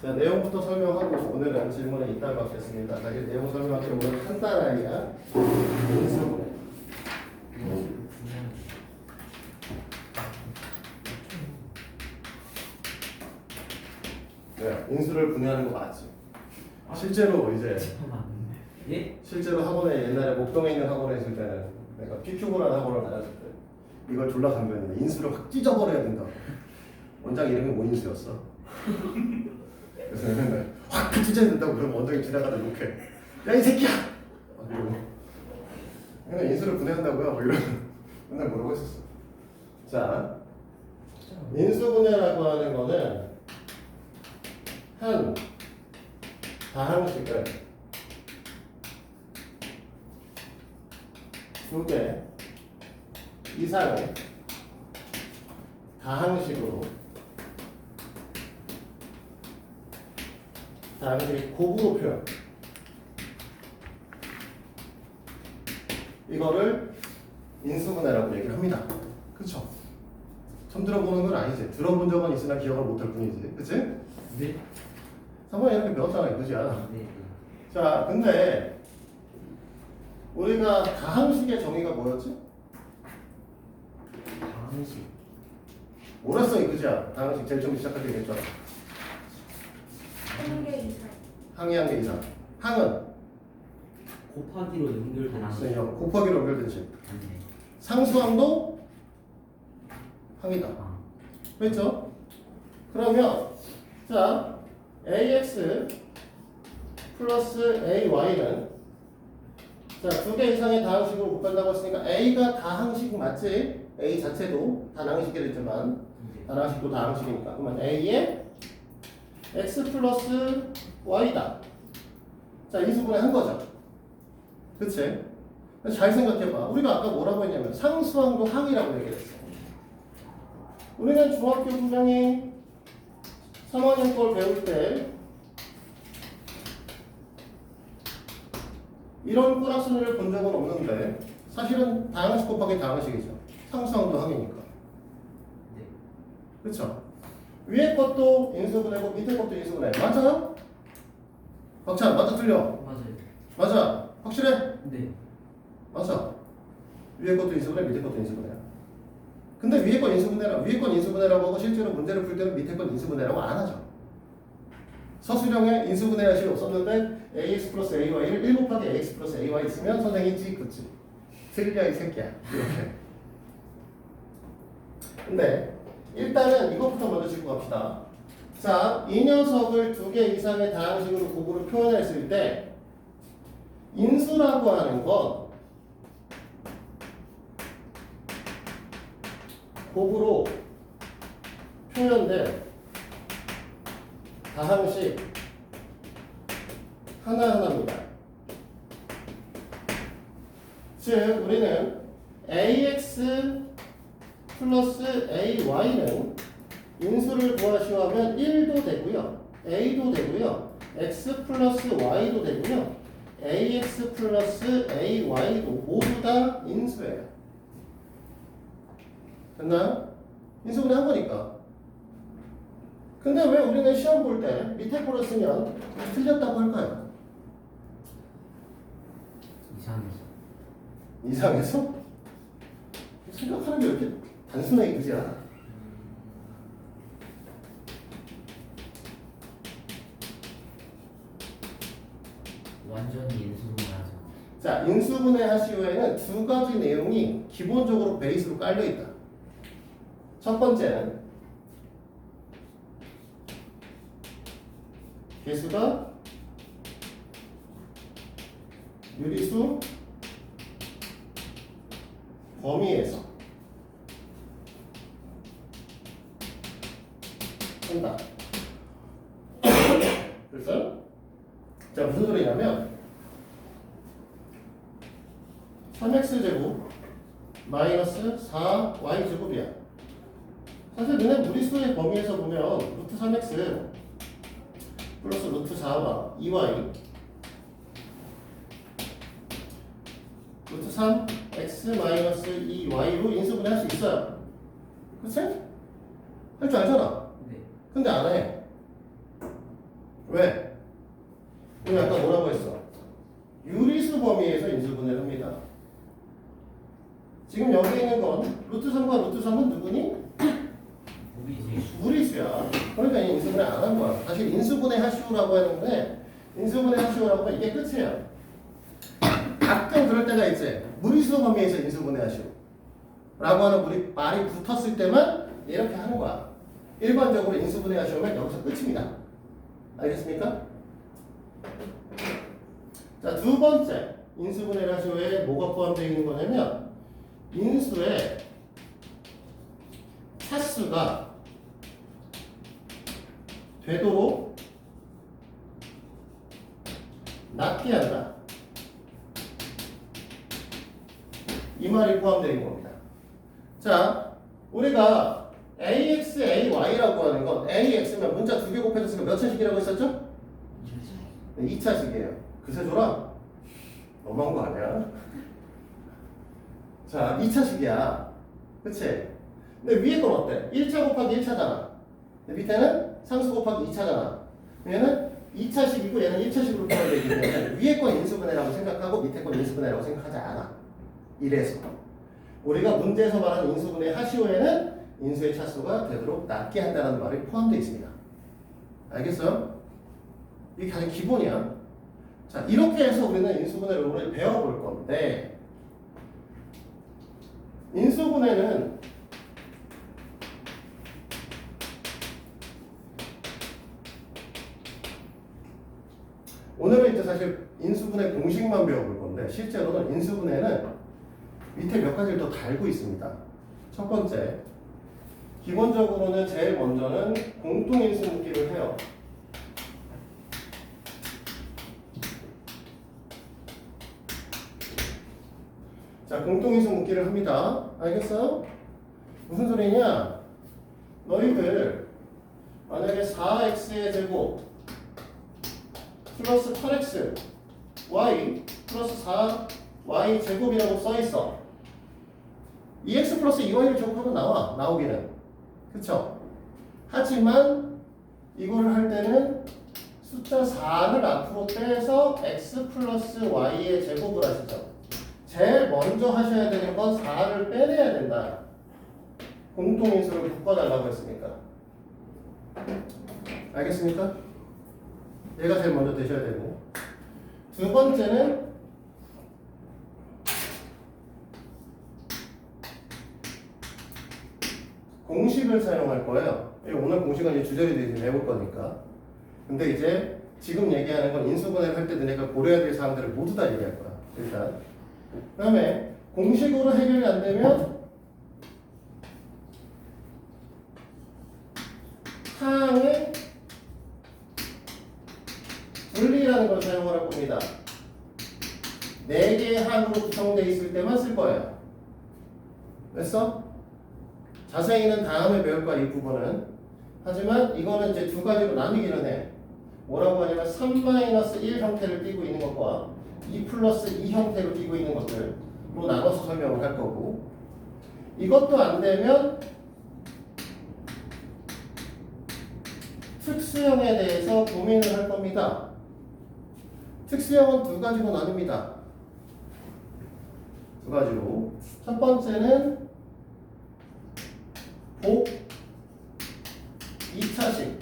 자, 내용부터 설명하고 오늘은 질문에 이따 받겠습니다. 자, 이 내용 설명할게. 오늘 간단하게 인수분해. 네, 인수를 분해하는 거 맞지? 실제로 이제 예? 실제로 학원에 옛날에 목동에 있는 학원에 있을 때는 내가 PQ고라는 학원을 다녔을 때 이걸 졸라 강조했는데 인수를 확 찢어버려야 된다. 원장 이름이 모인수였어. 그래서 맨날 확 찢어야 된다고 그러면 원장이 지나가다 욕해. 야 이 새끼야! 막 이러고 그냥 인수를 분해한다고요? 뭐 이런 맨날 모르고 있었어. 자, 인수 분해라고 하는 거는 한 다항식을 두 개 이상의 다항식으로 다항식 곱으로 표현. 이거를 인수분해라고 얘기를 합니다. 그쵸? 처음 들어보는 건 아니지. 들어본 적은 있으나 기억을 못할 뿐이지. 그치? 네. 3번에 이렇게 배웠잖아. 그지야? 네. 자, 근데 우리가 다항식의 정의가 뭐였지? 다항식. 뭐랬어? 그지야? 다항식 제일 처음 시작할 때 얘기했잖아. 한 개 이상. 항이 한 개 이상. 항은 곱하기로 연결된 항식. 곱하기로 연결되지. 네. 상수항도 항이다. 아. 그렇죠? 그러면 자 ax 플러스 ay는 자 두 개 이상의 다항식으로 곱한다고 했으니까 a가 다항식 맞지? a 자체도 다항식이겠지만 네. 다항식도 다항식이니까 그러면 a에 x 플러스 y다. 자 인수분해 한 거죠. 그치? 잘 생각해봐. 우리가 아까 뭐라고 했냐면 상수항도 항이라고 얘기했어. 우리는 중학교 분명히 3학년 걸 배울 때 이런 꼬락서리를 본 적은 없는데 사실은 다항식 곱하기 다항식이죠. 상수항도 항이니까. 네. 그렇죠? 위에 것도 인수분해고 밑에 것도 인수분해. 맞아요? 박찬 맞아 틀려? 맞아요. 맞아. 확실해? 네. 맞아. 위에 것도 인수분해 밑에 것도 인수분해야. 근데 위에 건 인수분해라고 하고 실제로 문제를 풀 때는 밑에 건 인수분해라고 안 하죠. 서술형에 인수분해 할 식이 없었는데 ax 플러스 ay를 1 곱하기 ax 플러스 ay 있으면 선생님이 찍겠지. 틀려 이 새끼야. 이렇게. 근데 일단은 이것부터 먼저 짚고 갑시다. 자, 이 녀석을 두 개 이상의 다항식으로 곱으로 표현했을 때 인수라고 하는 건 곱으로 표현된 다항식 하나하나입니다. 즉 우리는 ax 플러스 ay는 인수를 구하시오하면 1도 되고요. a도 되고요. x 플러스 y도 되고요. ax 플러스 ay도 모두 다 인수예요. 됐나요? 인수분해 한 거니까. 근데 왜 우리는 시험 볼 때 밑에 거를 쓰면 틀렸다고 할까요? 이상해서. 이상해서? 생각하는 게 이렇게 단순하게 그지 않아? 완전히 인수분해하죠. 자, 인수분해 하시오에는 두 가지 내용이 기본적으로 베이스로 깔려 있다. 첫 번째는 개수가 유리수 범위에서 한다. 그래서 자 무슨 소리냐면 3x제곱 마이너스 4y제곱이야. 사실 너네 무리수의 범위에서 보면 루트 3x 플러스 루트 4와 2y 루트 3x 마이너스 2y로 인수분해 할 수 있어요. 그치? 할 줄 알잖아. 네. 근데 안 해. 왜? 우리 아까 뭐라고 했어? 유리수 범위에서 인수분해를 합니다. 지금 여기 있는 건 루트 3과 루트 3은 누구니? 우리지. 무리수야. 그러니까 인수분해 안 한 거야. 사실 인수분해 하시오라고 하는데 인수분해 하시오라고 하면 이게 끝이에요. 가끔 그럴 때가 있지. 무리수 범위에서 인수분해 하시오 라고 하는 우리 말이 붙었을 때만 이렇게 하는 거야. 일반적으로 인수분해 하시오면 여기서 끝입니다. 알겠습니까? 자, 두 번째 인수분해 하시오에 뭐가 포함되어 있는 거냐면 인수의 차수가 되도록 낮게 한다. 이 말이 포함되어 있는 겁니다. 자, 우리가 AX, AY라고 하는 건 AX면 문자 두 개 곱해졌으니까 몇 차식이라고 했었죠? 2차식이에요. 그새 줘라. 너무한 거 아니야? 자, 2차식이야. 그치? 근데 위에 건 어때? 1차 곱하기 1차잖아. 밑에는 상수 곱하기 2차잖아. 얘는 2차식이고 얘는 1차식으로 표현되기 때문에 위에 건 인수분해라고 생각하고 밑에 건 인수분해라고 생각하지 않아. 이래서 우리가 문제에서 말하는 인수분해 하시오에는 인수의 차수가 되도록 낮게 한다는 말이 포함되어 있습니다. 알겠어요? 이게 가장 기본이야. 자, 이렇게 해서 우리는 인수분해를 오늘 배워볼 건데 인수분해는 오늘은 이제 사실 인수분해 공식만 배워볼 건데 실제로는 인수분해는 밑에 몇 가지를 더 달고 있습니다. 첫 번째, 기본적으로는 제일 먼저는 공통인수 묻기를 해요. 자, 공통인수 묻기를 합니다. 알겠어요? 무슨 소리냐? 너희들 만약에 4x의 제곱 플러스 8x y 플러스 4y 제곱이라고 써있어. 2x 플러스 2y를 제곱하면 나오기는. 그쵸? 하지만 이거를 할 때는 숫자 4를 앞으로 빼서 x 플러스 y의 제곱을 하시죠. 제일 먼저 하셔야 되는 건 4를 빼내야 된다. 공통인수를 바꿔달라고 했으니까. 알겠습니까? 얘가 제일 먼저 되셔야 되고. 두 번째는 공식을 사용할 거예요. 오늘 공식은 이제 주저리 내볼 거니까. 근데 이제 지금 얘기하는 건 인수분해를 할 때 너네가 고려해야 될 사항들을 모두 다 얘기할 거야. 일단. 그 다음에 공식으로 해결이 안 되면 항의 분리라는 걸 사용을 할 겁니다. 4개의 항으로 구성되어 있을 때만 쓸 거예요. 됐어? 자세히는 다음에 배울 거야, 이 부분은. 하지만 이거는 이제 두 가지로 나뉘기는 해. 뭐라고 하냐면 3-1 형태를 띠고 있는 것과 2 플러스 2 형태로 띠고 있는 것들로 나눠서 설명을 할 거고, 이것도 안 되면 특수형에 대해서 고민을 할 겁니다. 특수형은 두 가지로 나뉩니다. 두 가지로. 첫 번째는 복 2차식,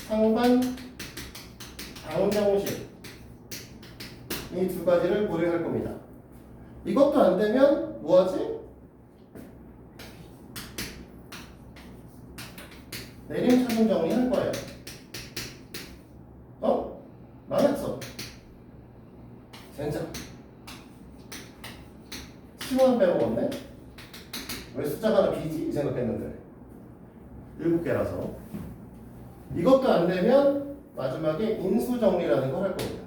상반 방정식, 이 두 가지를 고려할 겁니다. 이것도 안 되면 뭐하지? 내림 차분 정리할 거예요. 망했어. 젠장. 10원 빼먹었네? 왜 숫자가 하나 비지? 이 생각했는데 7개라서. 이것도 안 되면 마지막에 인수정리라는 걸 할 겁니다.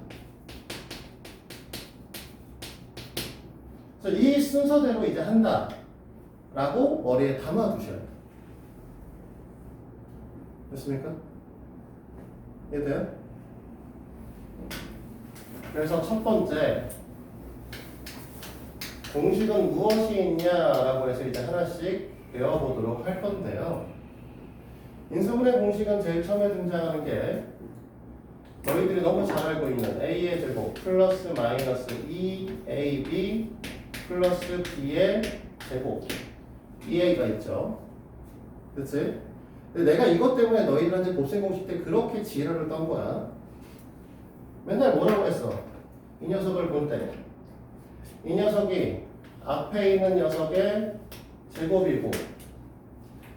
그래서 이 순서대로 이제 한다 라고 머리에 담아 두셔야 돼요. 됐습니까? 이해돼요? 그래서 첫 번째, 공식은 무엇이 있냐라고 해서 이제 하나씩 배워보도록 할 건데요. 인수분해 공식은 제일 처음에 등장하는 게 너희들이 너무 잘 알고 있는 a의 제곱 플러스 마이너스 2ab 플러스 b의 제곱 2a가 있죠. 그치? 근데 내가 이것 때문에 너희들한테 곱셈 공식 때 그렇게 지랄을 떤 거야. 맨날 뭐라고 했어? 이 녀석을 볼 때 이 녀석이 앞에 있는 녀석의 제곱이고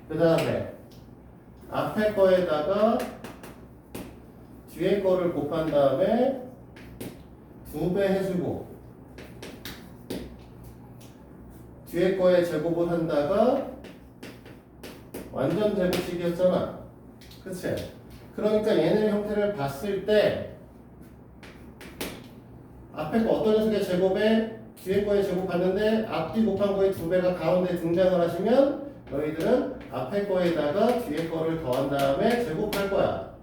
그 다음에 앞에 거에다가 뒤에 거를 곱한 다음에 2배 해주고 뒤에 거에 제곱을 한다가 완전 제곱식이었잖아. 그치? 그러니까 얘네 형태를 봤을 때 앞에 거 어떤 녀석의 제곱에 뒤에 거에 제곱 봤는데 앞뒤 곱한 거의 2배가 가운데 등장을 하시면 너희들은 앞에 거에다가 뒤에 거를 더한 다음에 제곱할 거야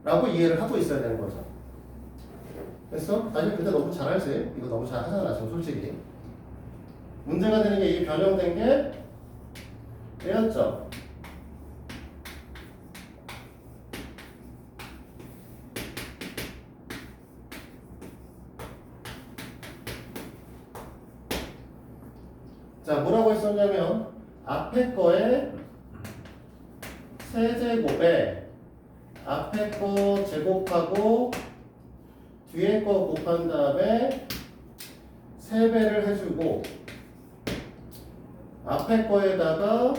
라고 이해를 하고 있어야 되는 거죠. 됐어? 아니 근데 너무 잘 알지? 이거 너무 잘 하잖아 지금 솔직히. 문제가 되는 게 이게 변형된 게 얘였죠. 자 뭐라고 했었냐면 앞에 거에 세제곱에 앞에 거 제곱하고 뒤에 거 곱한 다음에 3배를 해주고 앞에 거에다가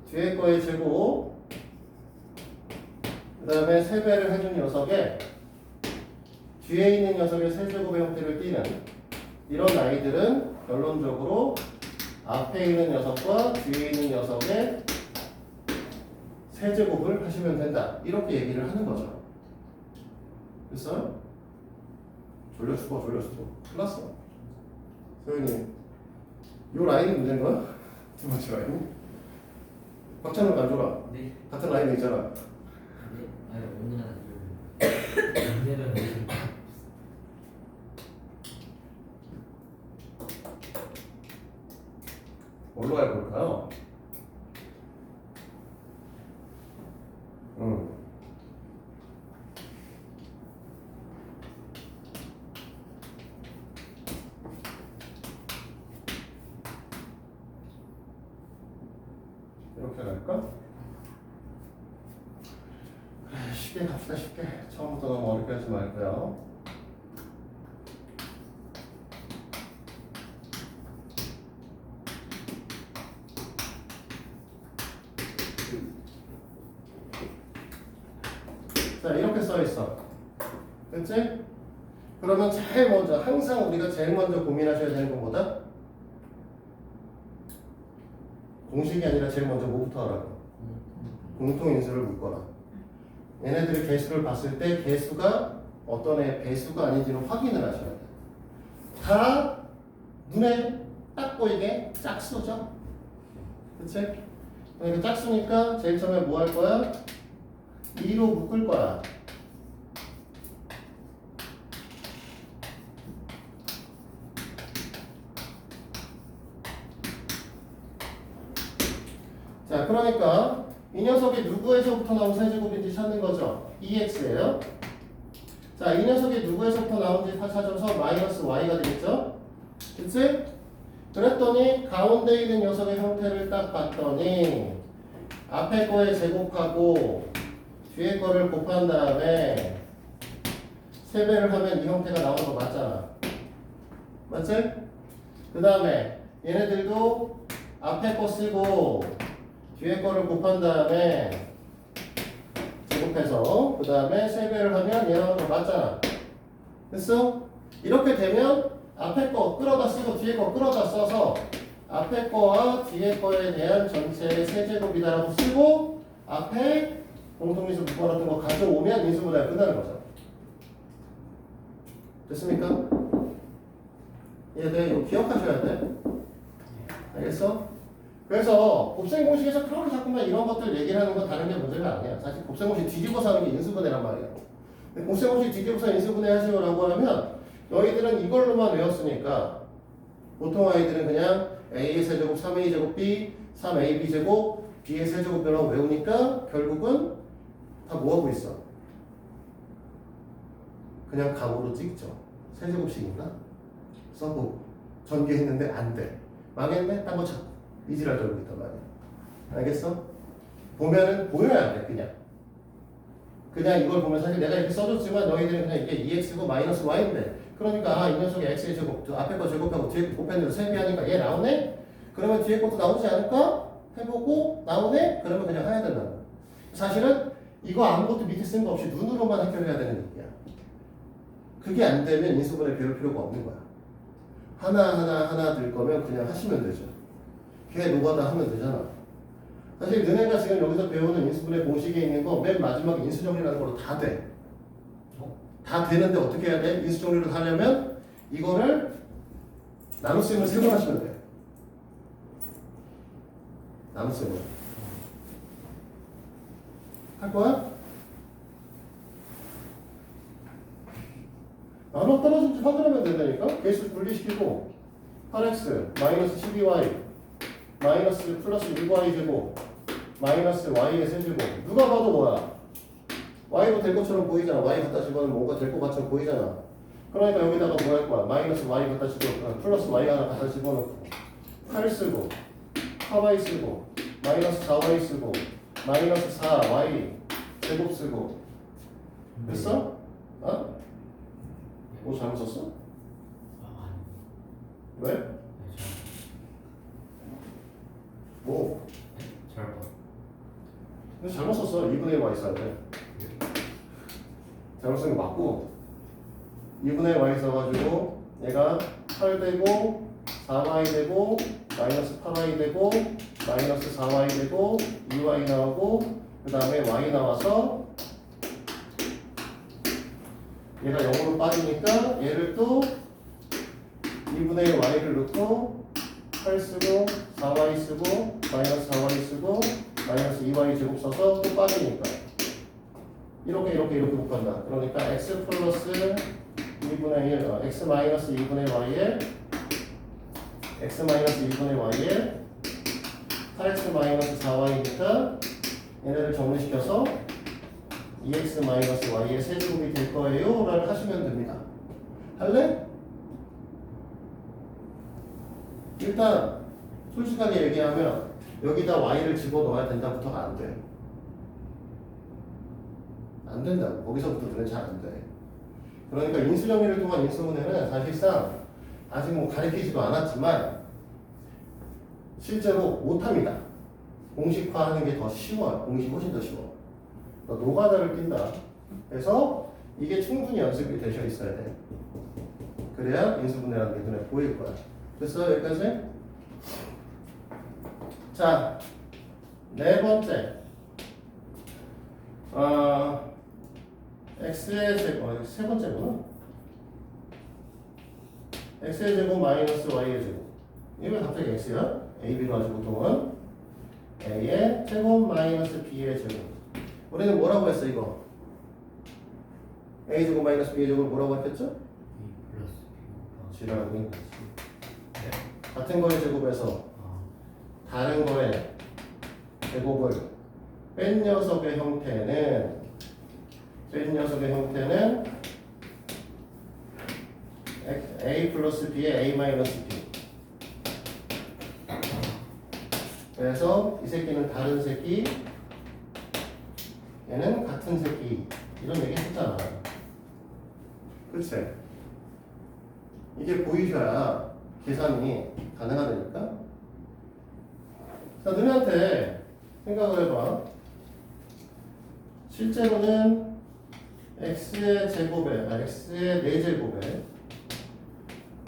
뒤에 거의 제곱 그 다음에 3배를 해준 녀석에 뒤에 있는 녀석의 세제곱의 형태를 띠는 이런 아이들은 결론적으로 앞에 있는 녀석과 뒤에 있는 녀석의 세제곱을 하시면 된다. 이렇게 얘기를 하는 거죠. 됐어요? 졸려 죽어. 큰일 났어. 소연님, 요 라인이 문제인 거야? 두 번째 라인이? 박찬호 가져라. 네. 같은 라인에 있잖아. 네. 아니 오늘은 문제는 뭘로 알고 볼까요? 이렇게 갈까? 그래, 쉽게 갑시다. 쉽게. 처음부터 너무 어렵게 하지 말고요. 자 이렇게 써 있어. 됐지? 그러면 제일 먼저 항상 우리가 제일 먼저 고민하셔야 되는 건 뭐다? 공식이 아니라 제일 먼저 뭐부터 하라고? 공통인수를 묶어라. 얘네들의 개수를 봤을 때 개수가 어떤 애 배수가 아닌지는 확인을 하셔야 돼. 다 눈에 딱 보이게 짝수죠? 그치? 그러니까 짝수니까 제일 처음에 뭐 할 거야? 2로 묶을 거야. 자, 그러니까 이 녀석이 누구에서부터 나온 세제곱인지 찾는 거죠. 2x예요. 자, 이 녀석이 누구에서부터 나온지 찾아서 마이너스 y가 되겠죠. 그치? 그랬더니 가운데 있는 녀석의 형태를 딱 봤더니 앞에 거에 제곱하고 뒤에 거를 곱한 다음에 3배를 하면 이 형태가 나오는 거 맞잖아. 맞지? 그 다음에 얘네들도 앞에 거 쓰고 뒤에 거를 곱한 다음에 제곱해서 그 다음에 3배를 하면 얘랑 거 맞잖아. 됐어? 이렇게 되면 앞에 거 끌어다 쓰고 뒤에 거 끌어다 써서 앞에 거와 뒤에 거에 대한 전체의 세제곱이다라고 쓰고 앞에 공통인수 묶어놨던 거 가져오면 인수분해가 끝나는 거죠. 됐습니까? 얘들 이거 기억하셔야 돼. 알겠어? 그래서 곱셈 공식에서 그렇게 자꾸만 이런 것들 얘기를 하는 건 다른 게 문제가 아니야. 사실 곱셈 공식 뒤집어서 하는 게 인수분해란 말이야. 근데 곱셈 공식 뒤집어서 인수분해 하시오라고 하면 너희들은 이걸로만 외웠으니까 보통 아이들은 그냥 a 세제곱 3a 제곱 b 3ab 제곱 b의 세제곱이라고 외우니까 결국은 다 뭐하고 있어? 그냥 값으로 찍죠. 세제곱씩인가? 써보고 전개했는데 안 돼. 망했네? 딴 거 찾고 이지랄 떨고 있단 말이야. 알겠어? 보면은 보여야 돼. 그냥 이걸 보면 사실 내가 이렇게 써줬지만 너희들은 그냥 이게 2x고 마이너스 y인데 그러니까 이 녀석이 x의 제곱 앞에 거 제곱하고 뒤에 거 곱했는데 셈비하니까 얘 나오네? 그러면 뒤에 것도 나오지 않을까? 해보고 나오네? 그러면 그냥 해야 된다. 사실은 이거 아무것도 밑에 쓴 거 없이 눈으로만 해결해야 되는 얘기야. 그게 안 되면 인수분해 배울 필요가 없는 거야. 하나 들 거면 그냥 하시면 되죠. 걔 노가다 하면 되잖아. 사실 너네가 지금 여기서 배우는 인수분해 공식에 있는 거 맨 마지막에 인수정리라는 걸로 다 돼. 다 되는데 어떻게 해야 돼? 인수정리를 하려면 이거를 나눗셈을 3번 하시면 돼. 나눗셈을 할 거야? 나눠 떨어진지 확인하면 된다니까? 개수 분리시키고 8x 마이너스 12y 마이너스 플러스 6y 제곱 마이너스 y의 세제곱 누가 봐도 뭐야? y로 될 것처럼 보이잖아. y 갖다 집어넣으면 뭔가 될 것 같처럼 보이잖아. 그러니까 여기다가 뭐 할 거야? 마이너스 y 갖다 집어넣고 플러스 y 하나 갖다 집어넣고 8 쓰고 4y 쓰고 마이너스 4y 쓰고 마이너스 4y 제곱 쓰고 됐어? 어? 뭐 잘못 썼어? 왜? 뭐? 근데 잘못 썼어. 2분의 1 y 써야 돼. 잘못 쓴 거 맞고 2분의 1 y 써가지고 얘가 8 되고 4y 되고 마이너스 8y 되고 마이너스 4y 되고 2y 나오고 그 다음에 y 나와서 얘가 0으로 빠지니까 얘를 또 2분의 1 y를 넣고 8 쓰고 4y 쓰고 마이너스 4y 쓰고 마이너스 2y 제곱 써서 또 빠지니까 이렇게 곱한다. 그러니까 x 플러스 2분의 1 x 마이너스 2분의 y에 x 마이너스 2분의 y에 8x 마이너스 4y니까 얘네를 정리시켜서 2x 마이너스 y의 세제곱이 될 거예요 라를 하시면 됩니다. 할래? 일단 솔직하게 얘기하면 여기다 y를 집어넣어야 된다부터가 안 돼. 안 된다고. 거기서부터는 잘 안 돼. 그러니까 인수정리를 통한 인수분해는 사실상 아직 뭐 가르치지도 않았지만 실제로 못합니다. 공식화하는 게 더 쉬워요. 공식이 훨씬 더 쉬워. 노가다를 띈다. 그래서 이게 충분히 연습이 되셔 있어야 돼. 그래야 인수분해라는 게 눈에 보일 거야. 됐어? 여기까지? 자, 네 번째. x의 제곱, 세 번째구나. x의 제곱 마이너스 y의 제곱. 이게 왜 갑자기 x야? a, b로 하지 보통은 a의 제곱 마이너스 b의 제곱. 우리는 뭐라고 했어 이거? a 제곱 마이너스 b의 제곱을 뭐라고 했겠죠? 지랄하고 있는 거지. 같은 거의 제곱에서 다른 거의 제곱을 뺀 녀석의 형태는 a 플러스 b의 a 마이너스 b. 그래서 이 새끼는 다른 새끼, 얘는 같은 새끼. 이런 얘기 했잖아. 그치? 이게 보이셔야 계산이 가능하다니까? 자, 너네한테 생각을 해봐. 실제로는 x의 제곱에, x의 4제곱에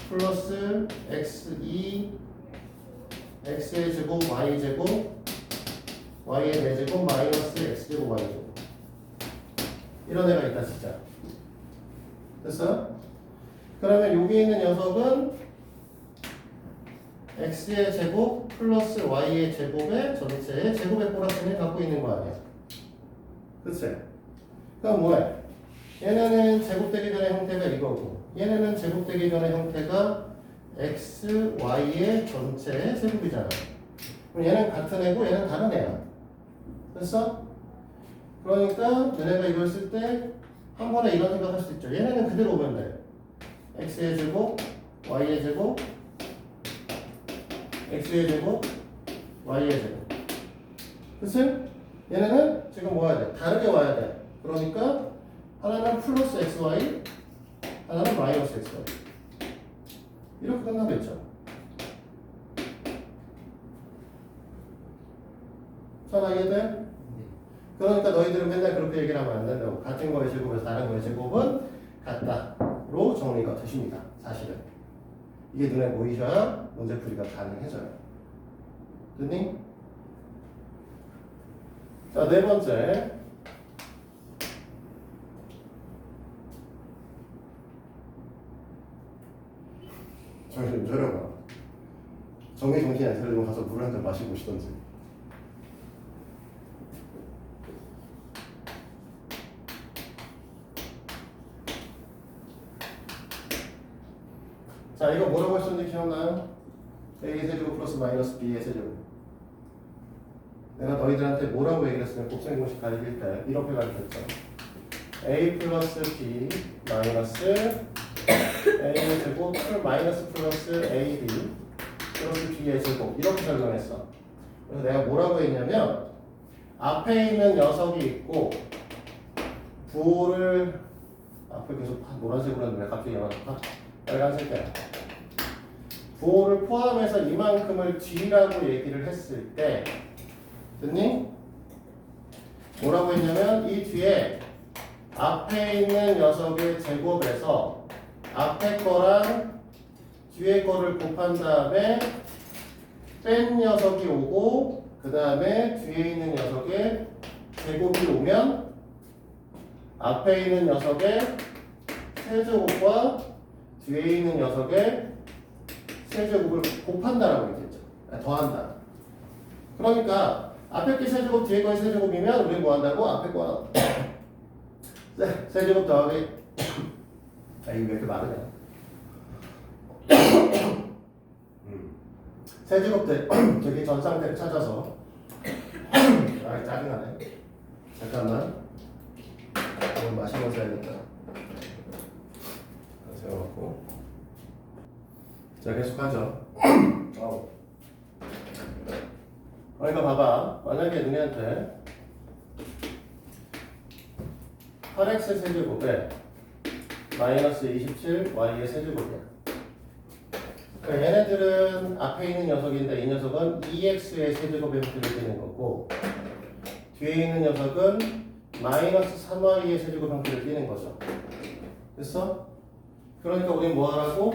플러스 x2 x의 제곱 y 제곱 y의 4제곱 마이너스 x제곱 y 제곱 이런 애가 있다 진짜. 됐어? 그러면 여기 있는 녀석은 x의 제곱 플러스 y의 제곱의 전체의 제곱의 플러스를 갖고 있는 거 아니야. 그치? 그럼 뭐해? 얘네는 제곱되기 전의 형태가 이거고 얘네는 제곱되기 전의 형태가 x, y의 전체의 제곱이잖아. 그럼 얘는 같은 애고 얘는 다른 애야. 됐어? 그러니까 얘네가 이걸 쓸 때 한 번에 이런 생각할 수 있죠. 얘네는 그대로 오면 돼. x의 제곱, y의 제곱, x의 제곱, y의 제곱. 그치? 얘네는 지금 뭐 해야 돼? 다르게 와야 돼. 그러니까 하나는 플러스 xy, 하나는 마이너스 xy. 이렇게 끝나겠죠. 잘 이해돼? 네. 그러니까 너희들은 맨날 그렇게 얘기를 하면 안 된다고. 같은 거의 제곱에서 다른 거의 제곱은 같다로 정리가 되십니다. 사실은. 이게 눈에 보이셔야 문제 풀이가 가능해져요. 됐니? 자, 네 번째. 정신 좀 차려봐. 정신이 안 차리면 가서 물 한 잔 마시고 오시던지. 자, 이거 뭐라고 했었는지 기억나요? a의 세제곱 플러스 마이너스 b의 세제곱. 내가 너희들한테 뭐라고 얘기를 했으면 곱셈 공식 가르칠 때 이렇게 가르쳤죠. a 플러스 b 마이너스 a의 제곱 마이너스 플러스 ab 플러스 b의 제곱 이렇게 설명했어. 그래서 내가 뭐라고 했냐면 앞에 있는 녀석이 있고 부호를 앞에 계속 노란색으로 했는데 갑자기 빨간색이야. 부호를 포함해서 이만큼을 g라고 얘기를 했을 때 됐니? 뭐라고 했냐면 이 뒤에 앞에 있는 녀석의 제곱에서 앞에 거랑 뒤에 거를 곱한 다음에 뺀 녀석이 오고 그 다음에 뒤에 있는 녀석의 제곱이 오면 앞에 있는 녀석의 세제곱과 뒤에 있는 녀석의 세제곱을 곱한다라고 얘기했죠. 더한다. 그러니까 앞에 게 세제곱 뒤에 거의 세제곱이면 우리 뭐 한다고? 앞에 거 세제곱 더하기 아 이거 왜 이렇게 마르냐 세제곱 저기 전 상태를 찾아서 아 짜증나네. 잠깐만 오늘 마시면서 해야겠다. 세워갖고 자 계속하죠. 그러니까 봐봐. 만약에 너네한테 8x 세제곱에 마이너스 27y의 세제곱이야. 그러니까 얘네들은 앞에 있는 녀석인데 이 녀석은 2x의 세제곱의 형태를 띠는 거고 뒤에 있는 녀석은 마이너스 3y의 세제곱 형태를 띠는 거죠. 됐어? 그러니까 우린 뭐 하라고?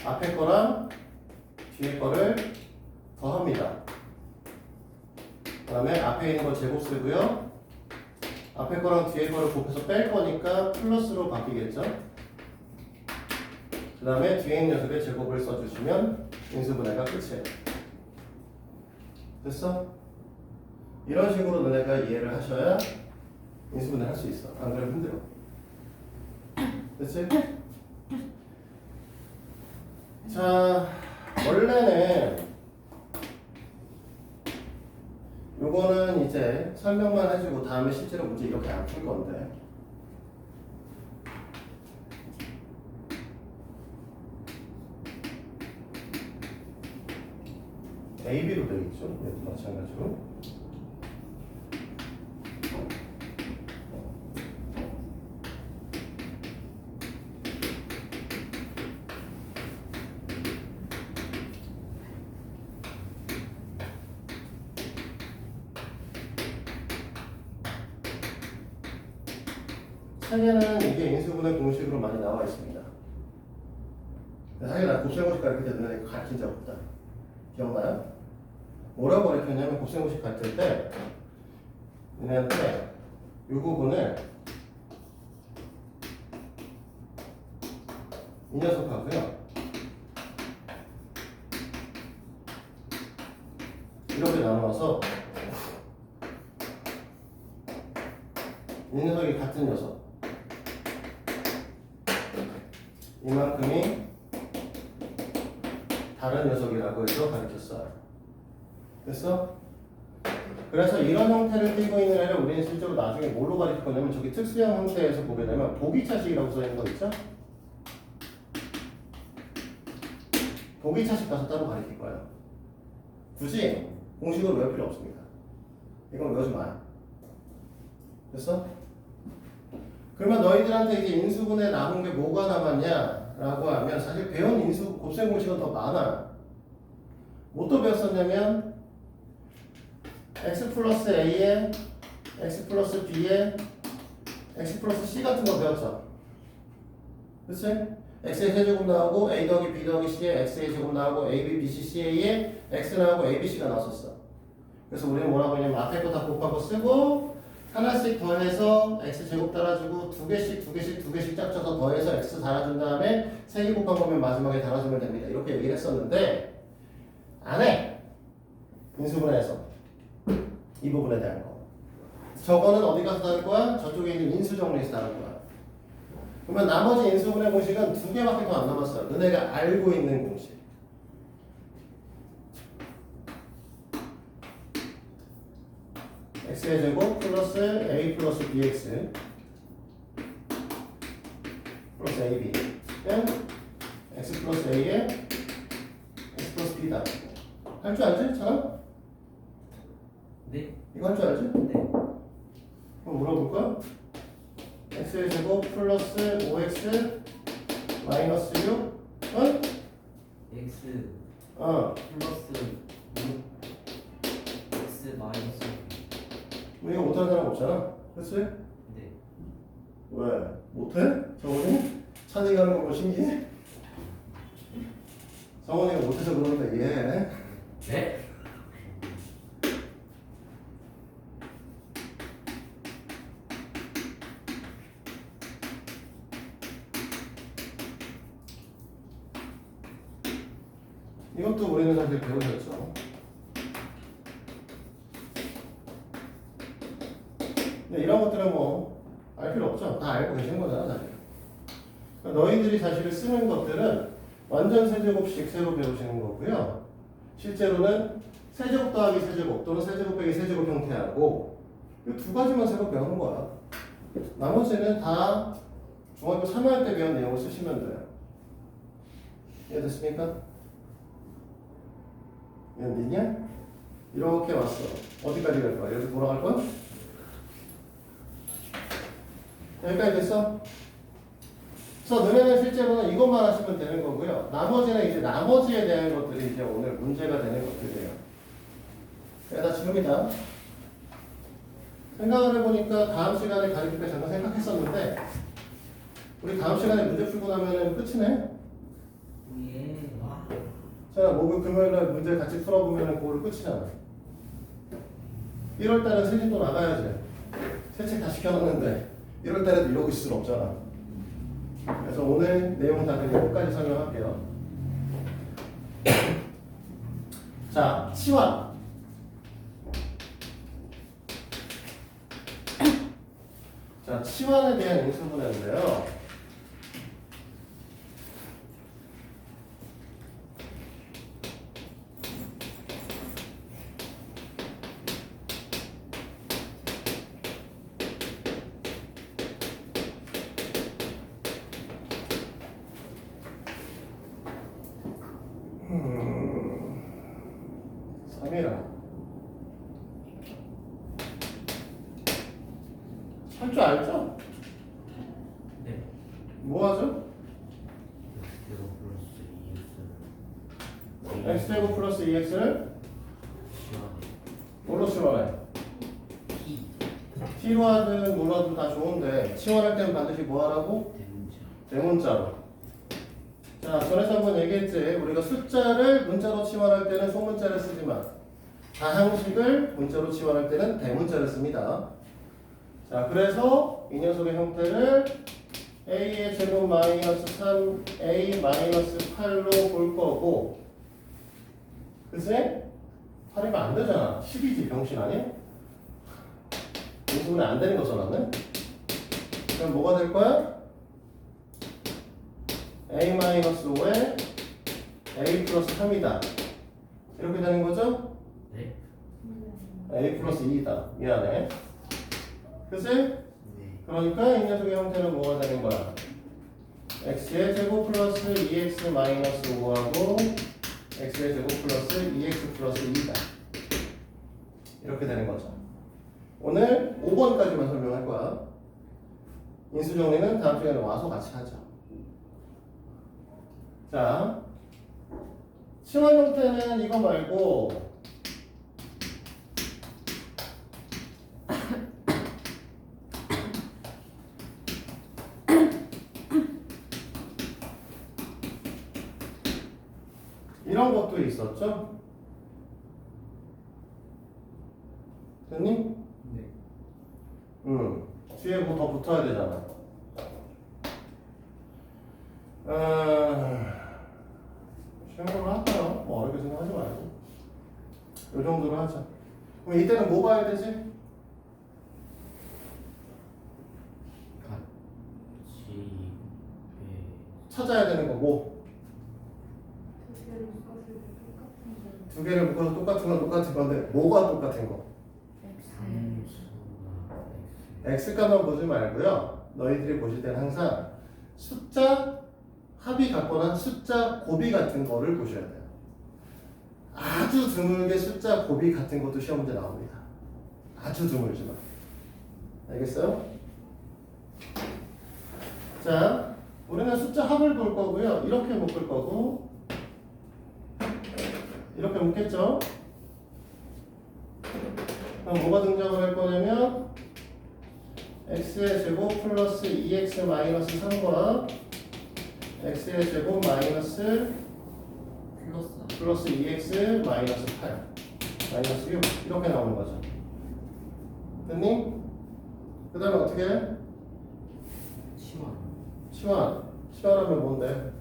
앞에 거랑 뒤에 거를 더합니다. 그 다음에 앞에 있는 거 제곱 쓰고요. 앞에 거랑 뒤에 거를 곱해서 뺄 거니까 플러스로 바뀌겠죠. 그 다음에 뒤에 있는 녀석의 제곱을 써주시면 인수분해가 끝이에요. 됐어? 이런 식으로 너네가 이해를 하셔야 인수분해 할 수 있어. 안 그러면 힘들어. 됐지? 자, 원래는 요거는 이제 설명만 해주고 다음에 실제로 문제 이렇게 안 풀 건데 AB로 되겠죠? 얘도 마찬가지로 책에는 이게 인수분해 공식으로 많이 나와 있습니다. 사실 난 곱셈공식 가르칠 때 너네 가르친 적 없다. 기억나요? 뭐라고 가르쳤냐면 곱셈공식 가르칠 때 너네한테 이 부분을 이 녀석하고요 이렇게 나눠서 이 녀석이 같은 녀석 이만큼이 다른 녀석이라고 해서 가르쳤어요. 됐어? 그래서 이런 형태를 띠고 있는 애를 우리는 실제로 나중에 뭘로 가리킬 거냐면 저기 특수형 형태에서 보게 되면 보기차식이라고 써있는 거 있죠? 보기차식 가서 따로 가리킬 거예요. 굳이 공식으로 외울 필요 없습니다. 이건 외우지 마요. 됐어? 그러면 너희들한테 이제 인수분해 남은 게 뭐가 남았냐? 라고 하면 사실 배운 인수 곱셈 공식은 더 많아요. 뭐 또 배웠었냐면 x 플러스 a에 x 플러스 b에 x 플러스 c 같은 거 배웠죠? 그치? x의 세제곱 나오고 a 더하기 b 더하기 c에 x의 제곱 나오고 a, b, b, c, ca에 x 나오고 a, b, c가 나왔었어. 그래서 우리는 뭐라고 하냐면 앞에 거 다 곱하고 쓰고 하나씩 더해서 x 제곱 따라주고 두 개씩 짝져서 더해서 x 달아준 다음에 세 개 곱한 거면 마지막에 달아주면 됩니다. 이렇게 얘기를 했었는데 안 해. 인수분해에서 이 부분에 대한 거. 저거는 어디 가서 다룰 거야? 저쪽에 있는 인수정리에서 다룰 거야. 그러면 나머지 인수분해 공식은 두 개밖에 더 안 남았어요. 너네가 알고 있는 공식. x의 제곱 플러스 a 플러스 bx 플러스 ab 은 x 플러스 a에 x 플러스 b다. 할 줄 알지? 잘? 네? 이거 할 줄 알지? 네. 그럼 물어볼까? x의 제곱 플러스 5x 마이너스 6 응? x 플러스 6 x 마이너스 이거 못하는 사람 없잖아. 그치? 네. 왜? 못해? 정훈이? 찬이 가는 거 보고 신기해? 정훈이가 못해서 그러니까 이해해. 네? 이것도 우리는 사실 배우셨죠. 근데 이런 것들은 뭐 알 필요 없죠. 다 알고 계시는 거잖아 사실. 그러니까 너희들이 사실 쓰는 것들은 완전 세제곱식 새로 배우시는 거고요. 실제로는 세제곱 더하기 세제곱 또는 세제곱 빼기 세제곱 형태하고 이 두 가지만 새로 배우는 거야. 나머지는 다 중학교 3학년 때 배운 내용을 쓰시면 돼요. 이해됐습니까? 이해됐냐? 이렇게 왔어. 어디까지 갈 거야? 여기서 돌아갈 거야? 여기까지 됐어? 그래서 너네는 실제로는 이것만 하시면 되는 거고요. 나머지는 이제 나머지에 대한 것들이 이제 오늘 문제가 되는 것들이에요. 여기다 지웁니다. 생각을 해보니까 다음 시간에 가르칠 때 잠깐 생각했었는데 우리 다음 시간에 문제 풀고 나면은 끝이네? 예. 와. 자, 목요일 금요일날 문제 같이 풀어보면은 그걸로 끝이잖아. 1월달은 세진 또 나가야지. 새 책 다 시켜놨는데 1월달에도 이러고 있을 수는 없잖아. 그래서 오늘 내용 다 그냥 끝까지 설명할게요. 자, 치환. 자, 치환에 대한 인수분해인데요. 할 줄 알죠? 네. 뭐 하죠? x제곱 플러스 2x를 뭘로 치환해? t로 하든 뭐로 하든 다 좋은데 치환할 때는 반드시 뭐 하라고? 대문자로. 자, 전에도 한번 얘기했지. 우리가 숫자를 문자로 치환할 때는 소문자를 쓰지만 다항식을 문자로 치환할 때는 대문자를 씁니다. 자, 그래서 이 녀석의 형태를 a의 제곱 마이너스 3a 마이너스 8로 볼 거고, 그치? 8이면 안 되잖아. 10이지 병신 아니야? 인수분해 안 되는 거 써놨네? 그럼 뭐가 될 거야? a 마이너스 5에 a 플러스 3이다. 이렇게 되는 거죠? 네. a 플러스 2다. 미안해. 그치? 네. 그러니까 이 녀석의 형태는 뭐가 되는 거야? x의 제곱 플러스 2x 마이너스 5하고 x의 제곱 플러스 2x 플러스 2다. 이렇게 되는 거죠. 오늘 5번까지만 설명할 거야. 인수 정리는 다음 시간에 와서 같이 하자. 자, 치환 형태는 이거 말고 이런 것도 있었죠? 됐니? 네. 뒤에 뭐 더 붙어야 되잖아. 쉬운 걸로 할까요? 뭐 어렵게 생각하지 말고. 이 정도로 하자. 그럼 이때는 뭐 봐야 되지? 같이 찾아야 되는 거 뭐? 두 개를 묶어서 똑같은 건 똑같은 건데 뭐가 똑같은 거? X. x값만 보지 말고요. 너희들이 보실 때는 항상 숫자 합이 같거나 숫자 곱이 같은 거를 보셔야 돼요. 아주 드물게 숫자 곱이 같은 것도 시험 문제 나옵니다. 아주 드물지만. 알겠어요? 자, 우리는 숫자 합을 볼 거고요. 이렇게 묶을 거고 이렇게 묶겠죠? 그럼 뭐가 등장을 할 거냐면 x의 제곱 플러스 2x 마이너스 3과 x의 제곱 마이너스 플러스 2x 마이너스 8 마이너스 6 이렇게 나오는 거죠. 됐니? 그 다음에 어떻게 해? 치환하면 뭔데?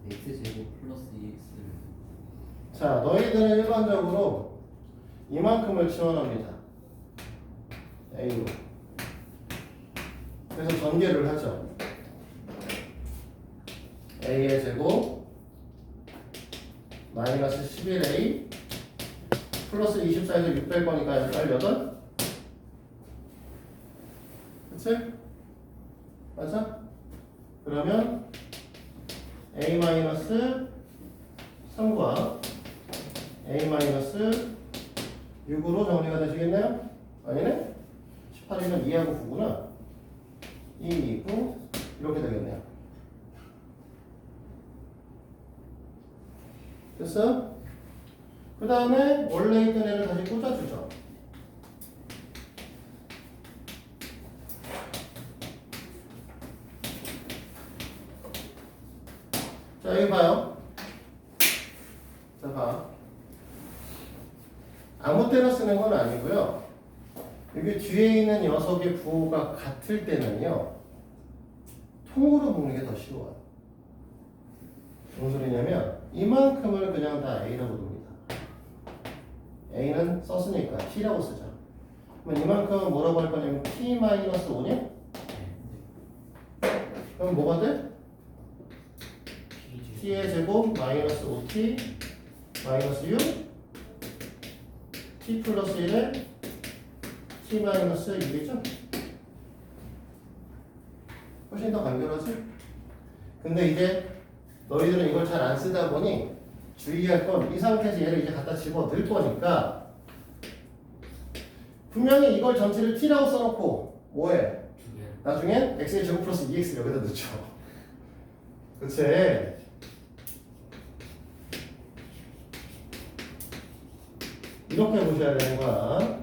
X제곱 플러스 2X. 자, 너희들은 일반적으로 이만큼을 치환합니다. A로. 그래서 전개를 하죠. A의 제곱 마이너스 11A 플러스 24에서 600번이니까 18. 그치? 맞아? 그러면 A 마이너스 3과 A 마이너스 6으로 정리가 되시겠나요? 아니네? 18이면 2하고 9구나. 2, 9 이렇게 되겠네요. 됐어? 그 다음에 원래 있던 애를 다시 꽂아주죠. 자, 여기 봐요. 자, 봐. 아무 때나 쓰는 건 아니고요. 여기 뒤에 있는 녀석의 부호가 같을 때는요, 통으로 묶는 게 더 쉬워요. 무슨 소리냐면, 이만큼을 그냥 다 A라고 둡니다. A는 썼으니까 T라고 쓰죠. 그럼 이만큼은 뭐라고 할 거냐면 T-5냐? 그럼 뭐가 돼? T의 제곱 마이너스 5T 마이너스 6 T 플러스 1에 T 마이너스 6이죠? 훨씬 더 간결하지? 근데 이제 너희들은 이걸 잘 안 쓰다 보니 주의할 건 이 상태에서 얘를 이제 갖다 집어 넣을 거니까 분명히 이걸 전체를 T라고 써놓고 뭐해? 나중엔 X의 제곱 플러스 2X 여기다 넣죠. 그치? 이렇게 보셔야 되는 거야.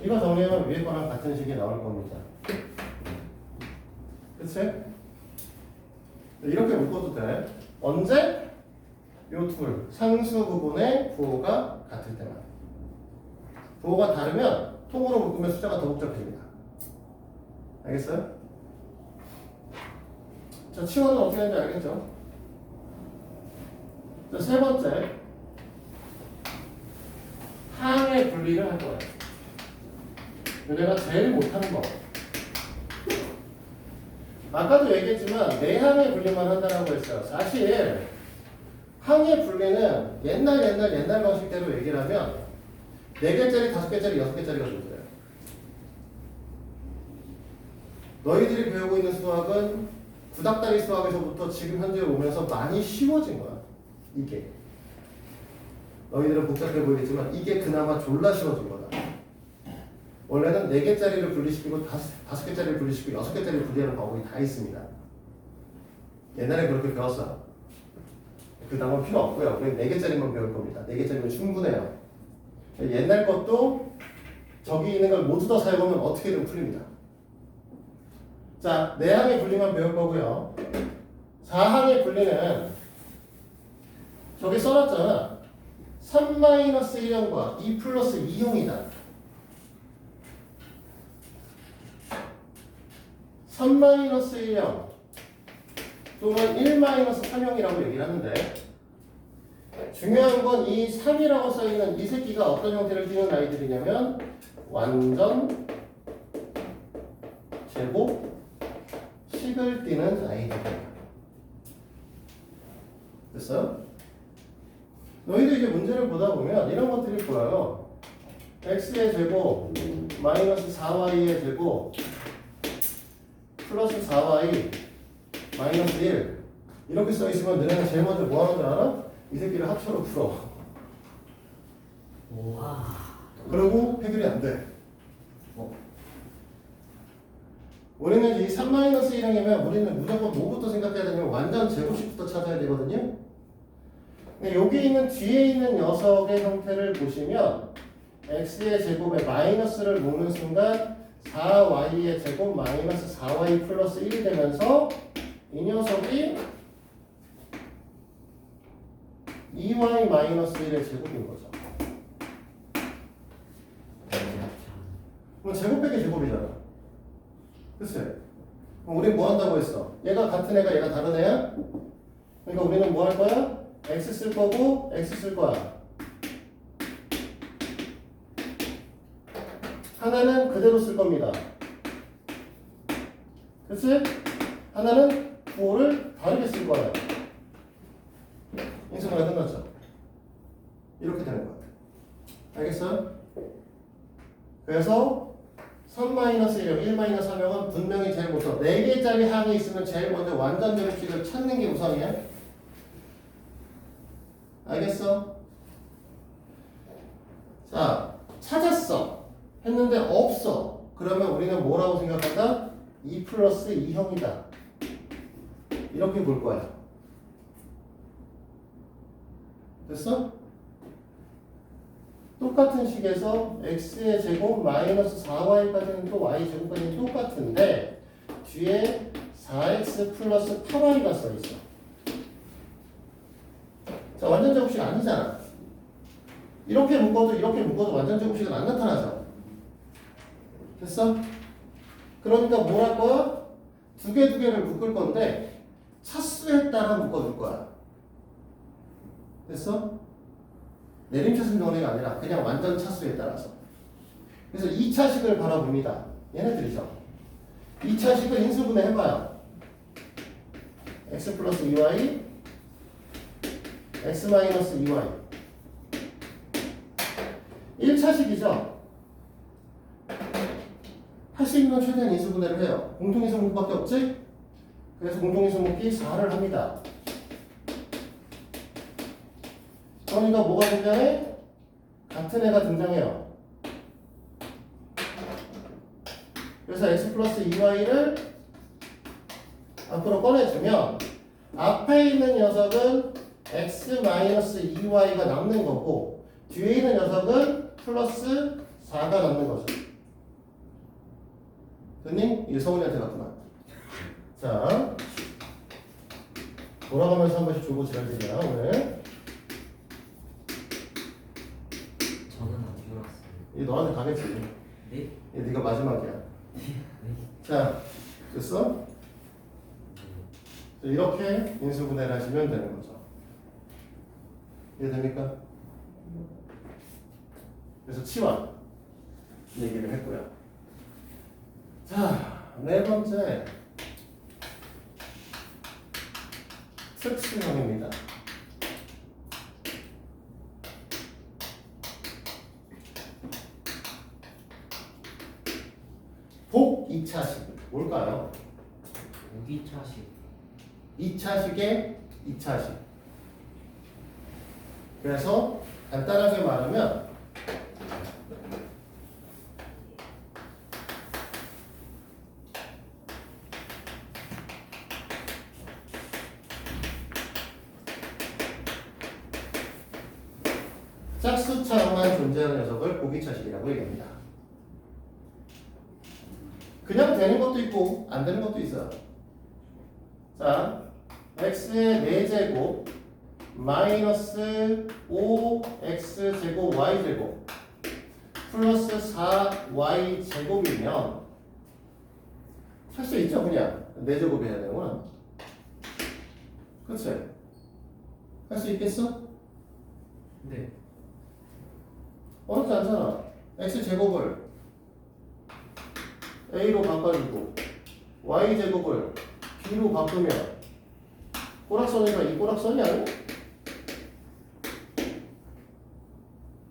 이거 정리하면 위에 거랑 같은 식이 나올 겁니다. 그치? 이렇게 묶어도 돼. 언제? 요 둘, 상수 부분의 부호가 같을 때만. 부호가 다르면 통으로 묶으면 숫자가 더 복잡해집니다. 알겠어요? 자, 치환은 어떻게 하는지 알겠죠? 자, 세 번째. 항의 분리를 할 거예요. 내가 제일 못하는 거. 아까도 얘기했지만 내항의 분리만 한다라고 했어요. 사실 항의 분리는 옛날 방식대로 얘기를 하면 4개짜리, 5개짜리, 6개짜리가 존재해요. 너희들이 배우고 있는 수학은 구닥다리 수학에서부터 지금 현재 오면서 많이 쉬워진 거야. 이게. 너희들은 복잡해 보이겠지만 이게 그나마 졸라 쉬워진 거다. 원래는 4개짜리를 분리시키고 5개짜리를 분리시키고 6개짜리를 분리하는 방법이 다 있습니다. 옛날에 그렇게 배웠어요. 그 단어 필요 없고요. 우리 4개짜리만 배울 겁니다. 4개짜리면 충분해요. 옛날 것도 저기 있는 걸 모두 다 사용하면 어떻게든 풀립니다. 자, 내항의 분리만 배울 거고요. 4항의 분리는 저기 써놨잖아. 3-1형과 2 플러스 2형이다. 3-1형 또는 1-3형이라고 얘기를 하는데 중요한 건 이 3이라고 써있는 이 새끼가 어떤 형태를 띠는 아이들이냐면 완전 제곱 식을 띠는 아이들이에요. 됐어요? 너희들 이제 문제를 보다 보면 이런 것들이 보여요. x의 제곱 마이너스 4y의 제곱 플러스 4y 마이너스 1 이렇게 써있으면 너네가 제일 먼저 뭐 하는 줄 알아? 이 새끼를 합쳐로 풀어. 우와. 그리고 해결이 안 돼. 우리는 이 3-1형이면 우리는 무조건 뭐부터 생각해야 되냐면 완전 제곱식부터 찾아야 되거든요. 근데 여기 있는 뒤에 있는 녀석의 형태를 보시면 x의 제곱에 마이너스를 놓는 순간 4y의 제곱 마이너스 4y 플러스 1이 되면서 이 녀석이 2y 마이너스 1의 제곱인 거죠. 그럼 제곱 빼기 제곱이잖아. 그치? 그럼 우리 뭐 한다고 했어? 얘가 같은 애가 얘가 다른 애야? 그러니까 우리는 뭐 할 거야? x 쓸 거고 x 쓸 거야. 하나는 그대로 쓸 겁니다. 그치? 하나는 구호를 다르게 쓸 거예요. 인수분해 끝났죠? 이렇게 되는 것 같아. 알겠어요? 그래서 3-1형, 1-3형은 분명히 제일 먼저 4개짜리 항이 있으면 제일 먼저 완전 제곱식을 찾는 게 우선이야. 알겠어? 자, 찾았어. 했는데 없어. 그러면 우리는 뭐라고 생각한다? 2 플러스 2형이다. 이렇게 볼 거야. 됐어? 똑같은 식에서 x의 제곱 마이너스 4y까지는 또 y 제곱까지는 똑같은데 뒤에 4x 플러스 8y가 써있어. 자, 완전 제곱식 아니잖아. 이렇게 묶어도 완전 제곱식은 안 나타나죠. 됐어? 그러니까 뭘 할 거야? 두 개를 묶을 건데 차수에 따라 묶어줄 거야. 됐어? 내림차순 정리가 아니라 그냥 완전 차수에 따라서. 그래서 2차식을 바라봅니다. 얘네들이죠. 2차식을 인수분해 해봐요. x 플러스 2y x 마이너스 2y 1차식이죠. 할 수 있는 건 최대한 인수분해를 해요. 공통인수 묶기밖에 없지? 그래서 공통인수 묶기 4를 합니다. 그러니까 뭐가 등장해? 같은 애가 등장해요. 그래서 x 플러스 2y를 앞으로 꺼내주면 앞에 있는 녀석은 x 마이너스 2y가 남는 거고 뒤에 있는 녀석은 플러스 4가 남는 거죠. 됐니? 이게 서훈이한테 갔구나. 자, 돌아가면서 한 번씩 주고 지랄들이야 오늘. 저는 안 들었어요. 이게 너한테 가겠지. 네? 이게 네가 마지막이야. 자, 됐어? 이렇게 인수분해를 하시면 되는 거죠. 이해됩니까? 그래서 치환 얘기를 했고요. 자, 네 번째 특수형입니다. 복 2차식 뭘까요? 오기차식. 2차식의 2차식. 그래서 간단하게 말하면 짝수차로만 존재하는 녀석을 보기차식이라고 얘기합니다. 그냥 되는 것도 있고 안 되는 것도 있어요. 자, x의 4제곱 마이너스 5x제곱 y제곱 플러스 4y제곱이면 할 수 있죠. 그냥 4제곱 해야 되는구나. 그치? 할 수 있겠어? 네. 어렵지 않잖아. x제곱을 a로 바꿔주고 y제곱을 b로 바꾸면 꼬락선이가 이 꼬락선이 아니야?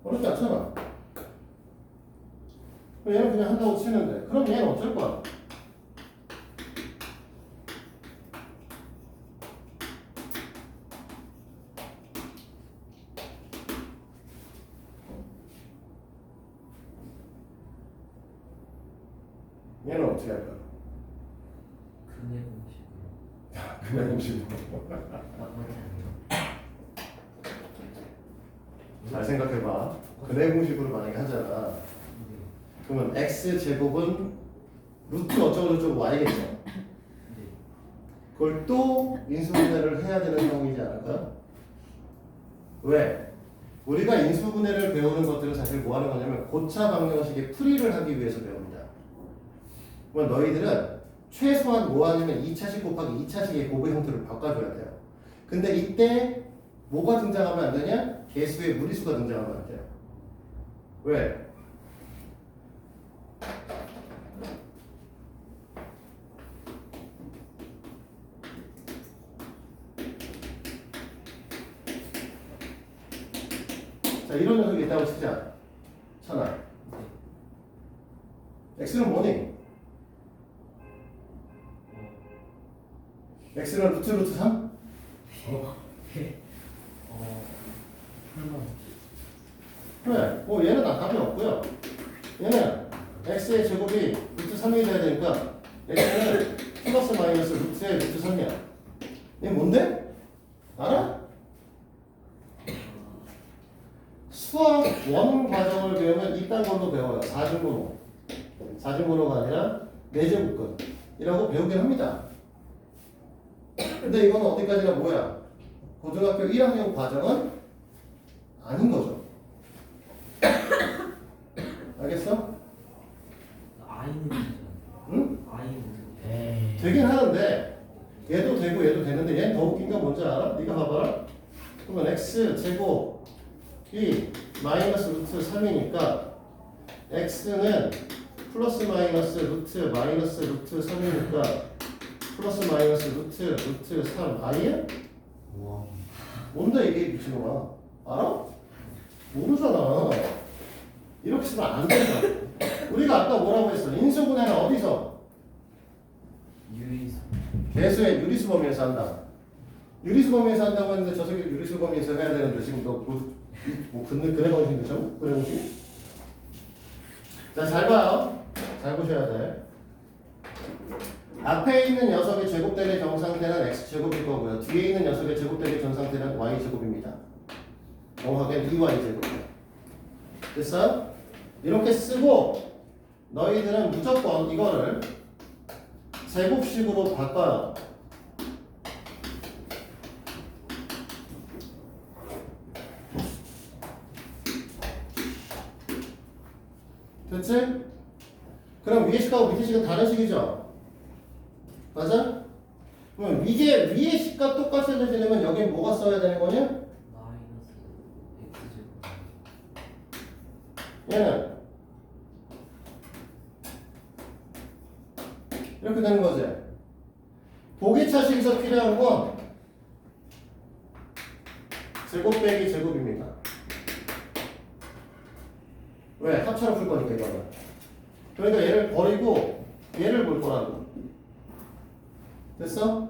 어렵지 않잖아. 그럼 얘는 그냥 한다고 치는데 그럼 얘는 어쩔 거야? 얘는 어떻게 할까? 근해 공식으로. 그냥 음식으로. 맞지 않나요? 잘 생각해봐. 근해 공식으로 만약에 하잖아. 네. 그러면 x제곱은 루트 어쩌고저쩌고 y겠죠. 네. 그걸 또 인수분해를 해야 되는 상황이지 않을까? 왜? 우리가 인수분해를 배우는 것들은 사실 뭐 하는 거냐면 고차 방정식의 풀이를 하기 위해서 배웁니다. 그럼 너희들은 최소한 뭐 하냐면 2차식 곱하기 2차식의 곱의 형태를 바꿔줘야 돼요. 근데 이때 뭐가 등장하면 안 되냐? 개수의 무리수가 등장하면 안 돼요. 왜? 자, 이런 녀석이 있다고 치자. 천하. x는 뭐니? x는 루트 3? 그래. 뭐 얘는 답이 없고요. 얘는 x의 제곱이 루트 3이 돼야 되니까 x는 플러스 마이너스 루트의 루트 3이야. 얘 뭔데? 알아? 수학 원 과정을 배우면 이딴 걸로 배워요. 4중번호. 4중번호가 아니라 4제곱근이라고 배우긴 합니다. 근데 이건 어디까지나 뭐야? 고등학교 1학년 과정은 아닌 거죠. 알겠어? 아이는 되죠. 응? 아이는. 되긴 하는데 얘도 되고 얘도 되는데 얘는 더 웃긴 건 뭔지 알아? 네가 봐봐라. 그러면 x 제곱 이 마이너스 루트 3이니까 x는 플러스 마이너스 루트 마이너스 루트 3이니까 플러스 마이너스 루트 3 아니야? 우와. 뭔데 이게 미친놈아? 알아? 모르잖아. 이렇게 쓰면 안 된다. 우리가 아까 뭐라고 했어? 인수분해는 어디서? 유리수. 개수의 유리수 범위에서 한다. 유리수 범위에서 한다고 했는데 저 새끼 유리수 범위에서 해야 되는데 지금 뭐 근해 방식 되죠? 근해 방식? 자, 잘 봐요. 잘 보셔야 돼. 앞에 있는 녀석의 제곱되기 정상태는 x제곱일 거고요. 뒤에 있는 녀석의 제곱되기 정상태는 y제곱입니다. 정확하게 2y제곱이에요. 됐어? 이렇게 쓰고 너희들은 무조건 이거를 제곱식으로 바꿔요. 됐지? 그럼 위에 식하고 밑에 식은 다른 식이죠? 맞아? 그럼 이게 위에 식과 똑같이 해주려면 여기 뭐가 써야 되는 거냐? 마이너스 x제곱. 얘는 이렇게 되는 거지. 보기차식에서 필요한 건 제곱 빼기 제곱입니다. 왜? 합차로 풀 거니까 이거는. 그러니까 얘를 버리고 얘를 볼 거라고. 됐어?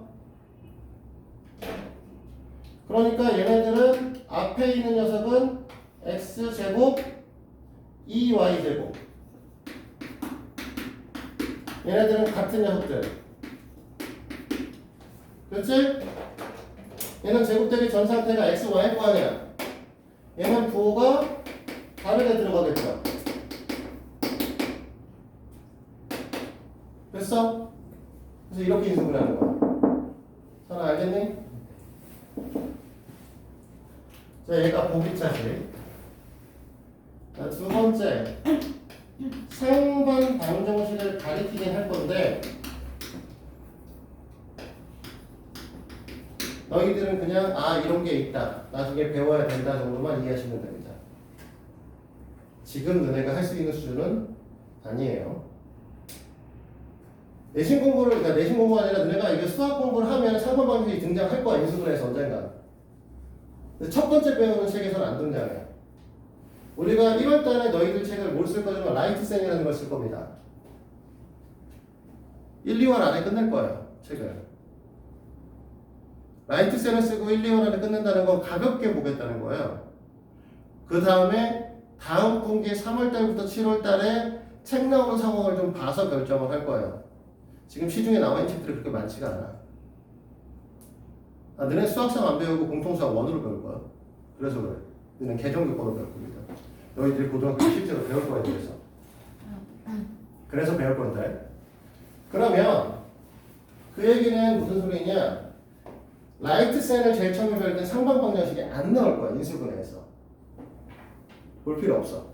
그러니까 얘네들은 앞에 있는 녀석은 x제곱 2y제곱. 얘네들은 같은 녀석들. 그렇지? 얘는 제곱되기 전 상태가 x, y일 거 아니야. 얘는 부호가 다르게 들어가겠죠. 됐어? 그래서 이렇게 인수분해 하는 거야. 사람 알겠니? 자, 얘가 보기차지. 자, 두 번째. 상반 방정식을 가리키긴 할 건데, 너희들은 그냥 이런 게 있다, 나중에 배워야 된다 정도만 이해하시면 됩니다. 지금 너네가 할 수 있는 수준은 아니에요. 내신 공부를, 그러니까 내신 공부가 아니라 너네가 이게 수학 공부를 하면 상반 방정식이 등장할 거야, 인수분해에서 언젠가. 근데 첫 번째 배우는 책에서는 안 등장해. 우리가 1월 달에 너희들 책을 뭘 쓸 거냐면 라이트센이라는 걸 쓸 겁니다. 1, 2월 안에 끝낼 거예요, 책을. 라이트센을 쓰고 1, 2월 안에 끝낸다는 건 가볍게 보겠다는 거예요. 그 다음에 다음 분기 3월 달부터 7월 달에 책 나오는 상황을 좀 봐서 결정을 할 거예요. 지금 시중에 나와 있는 책들이 그렇게 많지가 않아. 너네 수학상 안 배우고 공통수학 원으로 배울 거야. 그래서 그래. 너는 개정교과로 배울 겁니다. 너희들이 고등학교 실제로 배울 거야, 그래서. 그래서 배울 건데. 그러면 그 얘기는 무슨 소리냐? 라이트센을 제일 처음에 배울 때 상반 방정식이 안 나올 거야, 인수분해에서. 볼 필요 없어.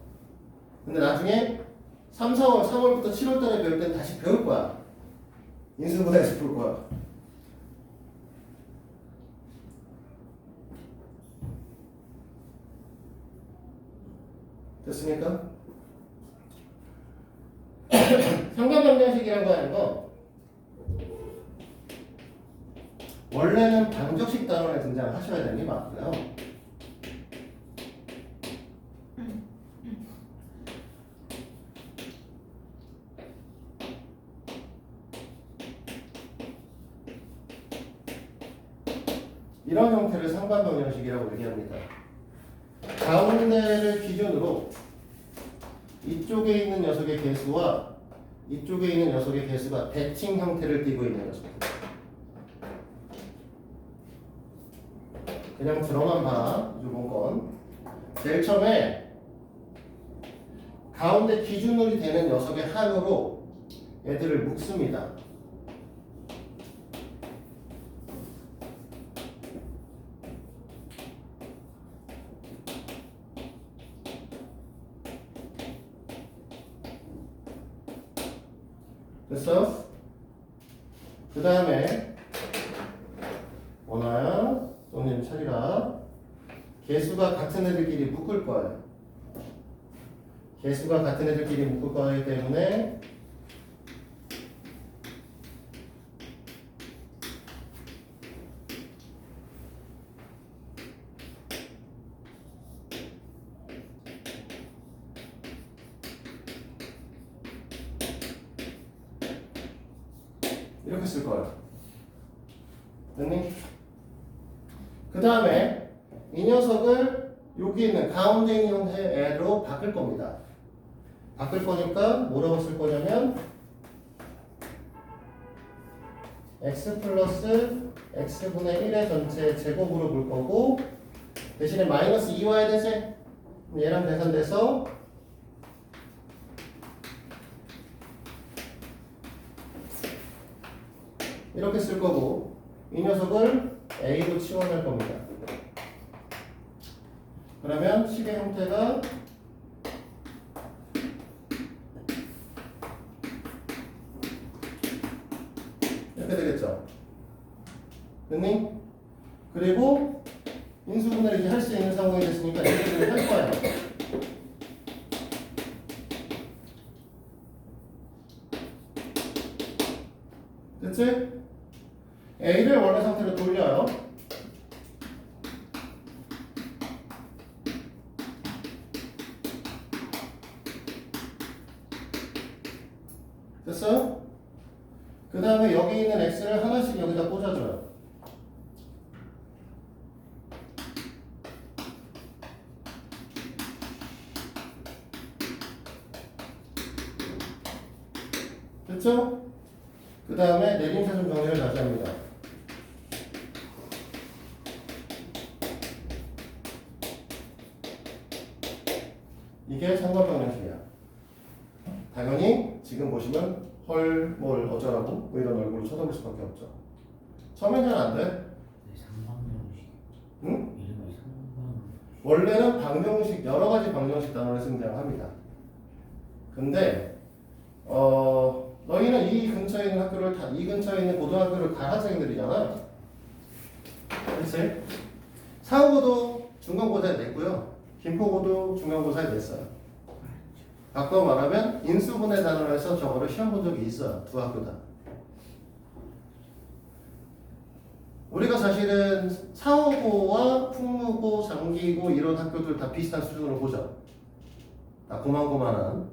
근데 나중에 3, 4월, 3월부터 7월 달에 배울 때는 다시 배울 거야. 인수분해에서 볼 거야. 됐습니까? 상반 방정식이라고 하는 거 원래는 방정식 단원에 등장하셔야 되는 게 맞고요. 이런 형태를 상반 방정식이라고 얘기합니다. 가운데를 기준으로 이쪽에 있는 녀석의 개수와 이쪽에 있는 녀석의 개수가 대칭 형태를 띠고 있는 녀석들. 그냥 들어만 봐, 이번 건. 제일 처음에 가운데 기준으로 되는 녀석의 한으로 애들을 묶습니다. 됐어? 그 다음에 원아야, 똥님 차리라. 개수가 같은 애들끼리 묶을 거예요. 개수가 같은 애들끼리 묶을 거기 때문에 이렇게 쓸 거예요. 됐니? 그 다음에 이 녀석을 여기 있는 가운데 있는 형태의 애로 바꿀 겁니다. 바꿀 거니까 뭐라고 쓸 거냐면 x 플러스 x분의 1의 전체 제곱으로 볼 거고 대신에 마이너스 2 와야 되지? 얘랑 계산돼서 이렇게 쓸 거고 이 녀석을 A로 치환할 겁니다. 그러면 식의 형태가 이렇게 되겠죠. 됐니? 그리고 인수분해를 이제 할 수 있는 상황이 됐으니까 인수분해를 할 거예요. 됐지? A를 원래 상태로 돌려요. 됐어요? 그 다음에 여기 있는 x를 하나씩 여기다 꽂아줘요. 됐죠? 그 다음에 내림차순 정리를 다시 합니다. 이게 상관방정식이야. 당연히 지금 보시면 헐, 뭘 어쩌라고 뭐 이런 얼굴로 쳐다볼 수밖에 없죠. 처음에는 안 돼. 상방정식. 응? 이름이 상방. 원래는 방정식 여러 가지 방정식 단어를 등장합니다. 근데 너희는 이 근처에 있는 학교를 이 근처에 있는 고등학교를 갈 학생들이잖아. 그렇지? 상호고도 중간고사에 냈고요. 김포고도 중간고사에 냈어요. 바꿔 말하면 인수분해 단어로 해서 저거를 시험 본 적이 있어요. 두 학교 다. 우리가 사실은 상호고와 풍무고, 장기고 이런 학교들 다 비슷한 수준으로 보죠. 다 고만고만한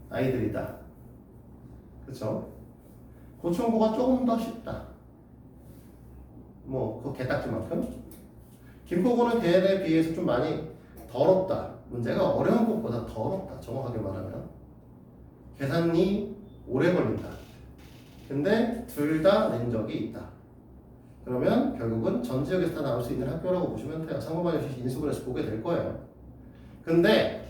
아이들이다. 그쵸? 고천고가 조금 더 쉽다. 뭐, 그 개딱지만큼. 김포고는 걔에 비해서 좀 많이 더럽다. 문제가 어려운 것보다 더럽다. 정확하게 말하면. 계산이 오래 걸린다. 근데 둘 다 낸 적이 있다. 그러면 결국은 전 지역에서 다 나올 수 있는 학교라고 보시면 돼요. 상호방정식 인수분해서 보게 될 거예요. 근데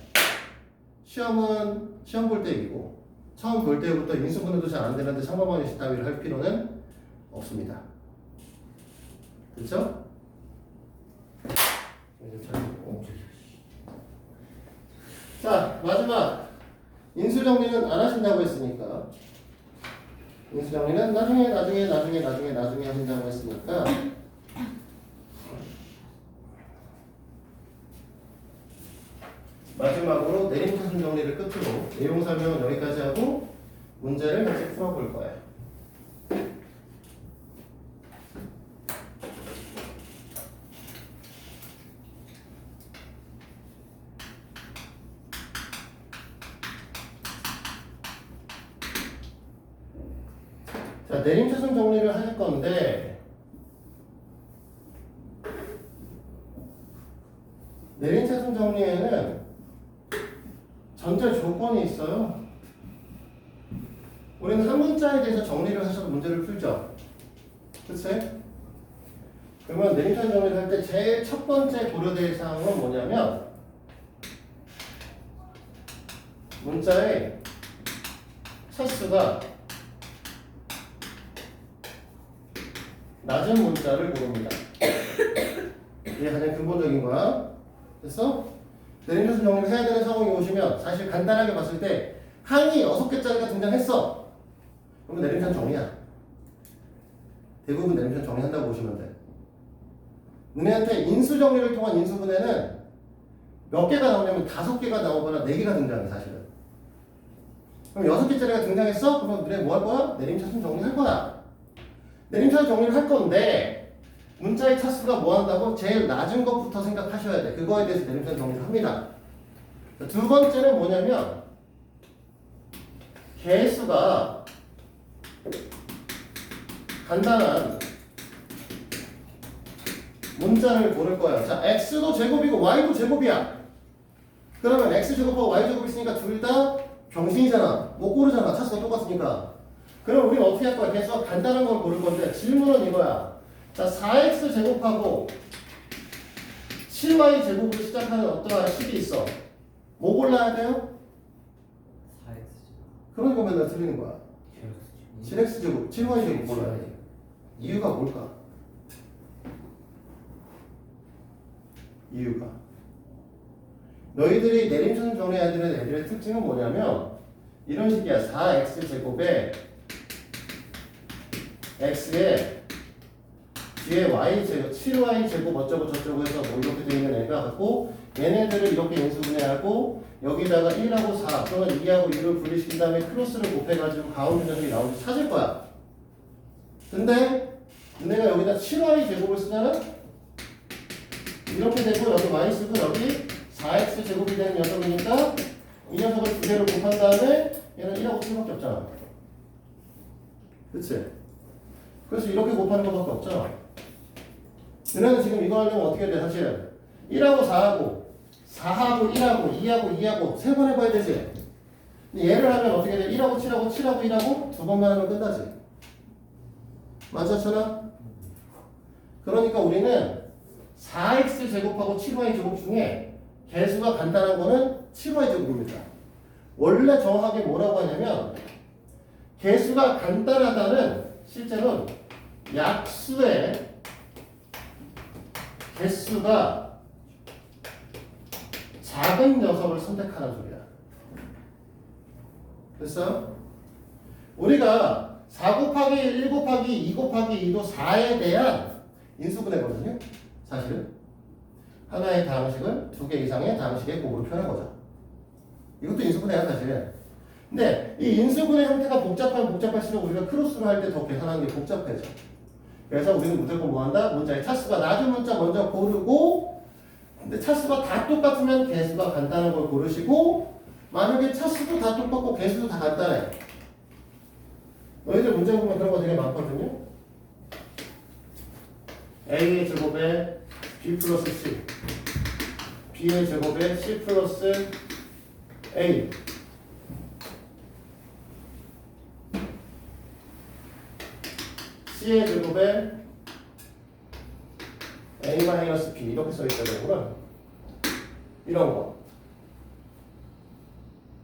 시험은 시험 볼 때 이기고 처음 볼 때부터 인수분해도 잘 안 되는데 상호방정식 따위를 할 필요는 없습니다. 그렇죠? 이제 차리고. 자, 마지막 인수정리는 안 하신다고 했으니까 인수정리는 나중에 하신다고 했으니까 마지막으로 내림차순 정리를 끝으로 내용 설명은 여기까지 하고 문제를 같이 풀어볼 거예요. 자, 내림차순 정리를 할 건데 내림차순 정리에는 전제 조건이 있어요. 우리는 한 문자에 대해서 정리를 하셔서 문제를 풀죠. 그치? 그러면 내림차순 정리를 할 때 제일 첫 번째 고려될 사항은 뭐냐면 문자의 차수가 낮은 문자를 고릅니다. 이게 가장 근본적인 거야. 됐어? 내림차순 정리를 해야 되는 상황이 오시면 사실 간단하게 봤을 때 항이 6개짜리가 등장했어. 그러면 내림차순 정리야. 대부분 내림차순 정리한다고 보시면 돼. 너네한테 인수 정리를 통한 인수분해는 몇 개가 나오냐면 5개가 나오거나 4개가 등장해 사실은. 그럼 6개짜리가 등장했어? 그러면 너네 뭐 할 거야? 내림차순 정리할 거야. 내림차순 정리를 할 건데 문자의 차수가 뭐 한다고? 제일 낮은 것부터 생각하셔야 돼. 그거에 대해서 내림차순 정리를 합니다. 두 번째는 뭐냐면 개수가 간단한 문자를 고를 거야. 자, x도 제곱이고 y도 제곱이야. 그러면 x 제곱하고 y 제곱 있으니까 둘 다 병신이잖아. 못 고르잖아. 차수가 똑같으니까. 그럼 우리는 어떻게 할 거야? 개수가 간단한 걸 고를 건데 질문은 이거야. 자, 4x 제곱하고 7y 제곱으로 시작하는 어떠한 식이 있어. 뭐 골라야 돼요? 4x. 그러니까 맨날 틀리는 거야. 7x 제곱, 7y 제곱 골라야 돼. 이유가 뭘까? 이유가 너희들이 내림차순 정리해야 되는 애들의 특징은 뭐냐면 이런 식이야. 4x 제곱에 x에 뒤에 y 제곱, 7y 제곱 어쩌고 저쩌고 해서 뭐 이렇게 되어 있는 애가 갖고 얘네들을 이렇게 인수분해하고 여기다가 1하고 4 또는 2하고 2를 분리시킨 다음에 크로스를 곱해가지고 가운데 녀석이 나오는지 찾을 거야. 근데 내가 여기다 7y 제곱을 쓰잖아? 이렇게 되고 여기 y 쓰고 여기 4x 제곱이 되는 녀석이니까 이 녀석을 두 개를 곱한 다음에 얘는 1하고 7밖에 없잖아. 그치? 그래서 이렇게 곱하는 것밖에 없잖아. 얘네는 지금 이거 하려면 어떻게 돼? 사실 1하고 4하고 4하고 1하고 2하고 2하고 세 번 해봐야 되지. 근데 얘를 하면 어떻게 돼? 1하고 7하고 7하고 1하고 두 번만 하면 끝나지. 맞았잖아? 그러니까 우리는 4x 제곱하고 7y 제곱 중에 개수가 간단한 거는 7y 제곱입니다. 원래 정확하게 뭐라고 하냐면 개수가 간단하다는 실제로는 약수의 개수가 작은 녀석을 선택하는 소리야. 됐어? 우리가 4 곱하기 1 곱하기 2 곱하기 2도 4에 대한 인수분해거든요. 사실은 하나의 다항식을 두 개 이상의 다항식의 곱으로 표현한 거죠. 이것도 인수분해야 사실. 근데 이 인수분해 형태가 복잡할수록 우리가 크로스로 할 때 더 계산하는 게 복잡해져. 그래서 우리는 무조건 뭐 한다? 문자의 차수가 낮은 문자 먼저 고르고, 근데 차수가 다 똑같으면 개수가 간단한 걸 고르시고, 만약에 차수도 다 똑같고 개수도 다 간단해. 너희들 문제 보면 그런 거 되게 많거든요. A의 제곱에 B 플러스 C, B의 제곱에 C 플러스 A, C의 제곱에 A-B 이렇게 써있어야 되구나. 이런 거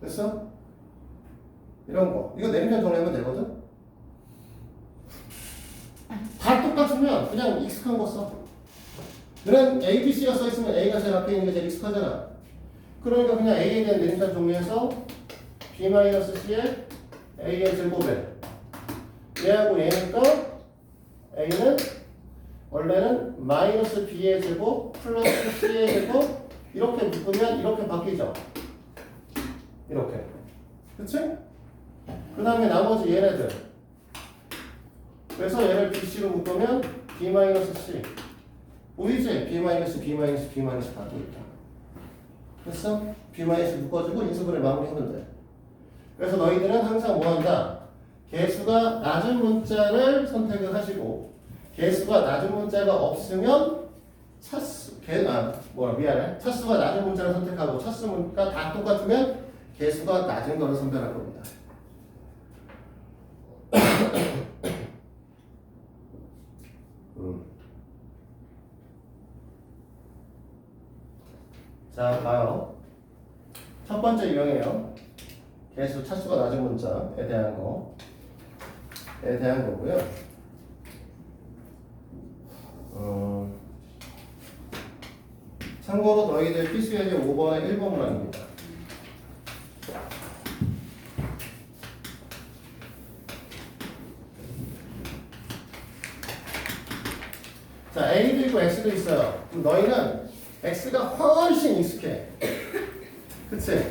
됐어? 이런 거 이거 내리면 정리하면 되거든? 다 똑같으면 그냥 익숙한 거 써. 그냥 A, B, C가 써있으면 A가 제일 앞에 있는 게 제일 익숙하잖아. 그러니까 그냥 A에 대한 내림산 정리해서 B-C에 A의 제곱에 얘하고 얘니까 A는 원래는 마이너스 B의 제곱 플러스 C의 제곱 이렇게 묶으면 이렇게 바뀌죠. 이렇게. 그치? 그 다음에 나머지 얘네들. 그래서 얘를 BC로 묶으면 B-C. 보이지? B-B-B-B 바뀌어 있다. 됐어? B- 묶어주고 인수분해 마무리하면 돼. 그래서 너희들은 항상 뭐 한다? 개수가 낮은 문자를 선택을 하시고 개수가 낮은 문자가 없으면 차수가 낮은 문자를 선택하고 차수가 다 똑같으면 개수가 낮은 거를 선별할 겁니다. 자, 봐요. 첫 번째 유형이에요. 개수 차수가 낮은 문자에 대한 거고요. 참고로 너희들 필수예제 5번에 1번 문항입니다. 자, A도 있고 X도 있어요. 그럼 너희는 X가 훨씬 익숙해. 그치?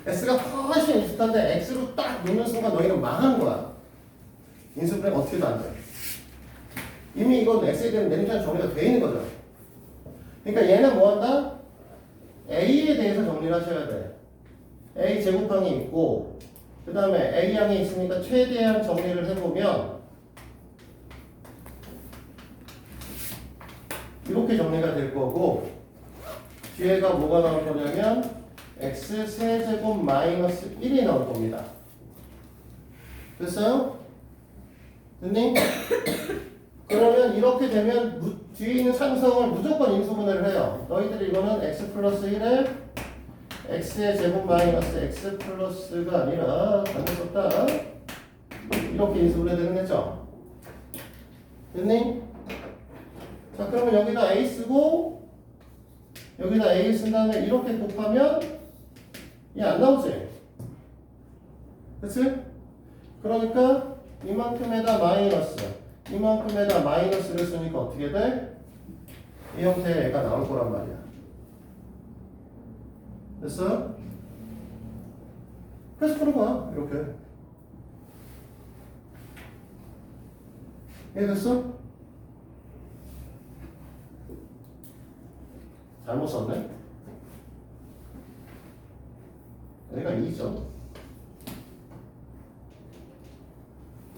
X가 훨씬 익숙한데 X로 딱 놓는 순간 너희는 망한 거야. 인수분해 어떻게도 안 돼. 이미 이건 X에 대한 내림산 정리가 돼 있는 거죠. 그러니까 얘는 뭐 한다? A에 대해서 정리를 하셔야 돼. A 제곱항이 있고 그 다음에 A항이 있으니까 최대한 정리를 해보면 이렇게 정리가 될 거고 뒤에가 뭐가 나올 거냐면 x 세제곱 마이너스 1이 나올 겁니다. 됐어요? 됐니? 그러면 이렇게 되면 뒤에 있는 상성을 무조건 인수분해를 해요. 너희들이 이거는 x 플러스 1에 x의 제곱 마이너스 x 플러스가 아니라 잘못 썼다. 이렇게 인수분해 되는 거죠. 됐니? 자, 그러면 여기다 a 쓰고 여기다 a 쓴 다음에 이렇게 곱하면 얘 안 나오지? 그치? 그러니까 이만큼에다 마이너스 이만큼에다 마이너스를 쓰니까 어떻게 돼? 이 형태의 애가 나올 거란 말이야. 됐어? 그래서 푸는 거야. 이렇게. 이해됐어? 잘못 썼네? 여기가 2죠.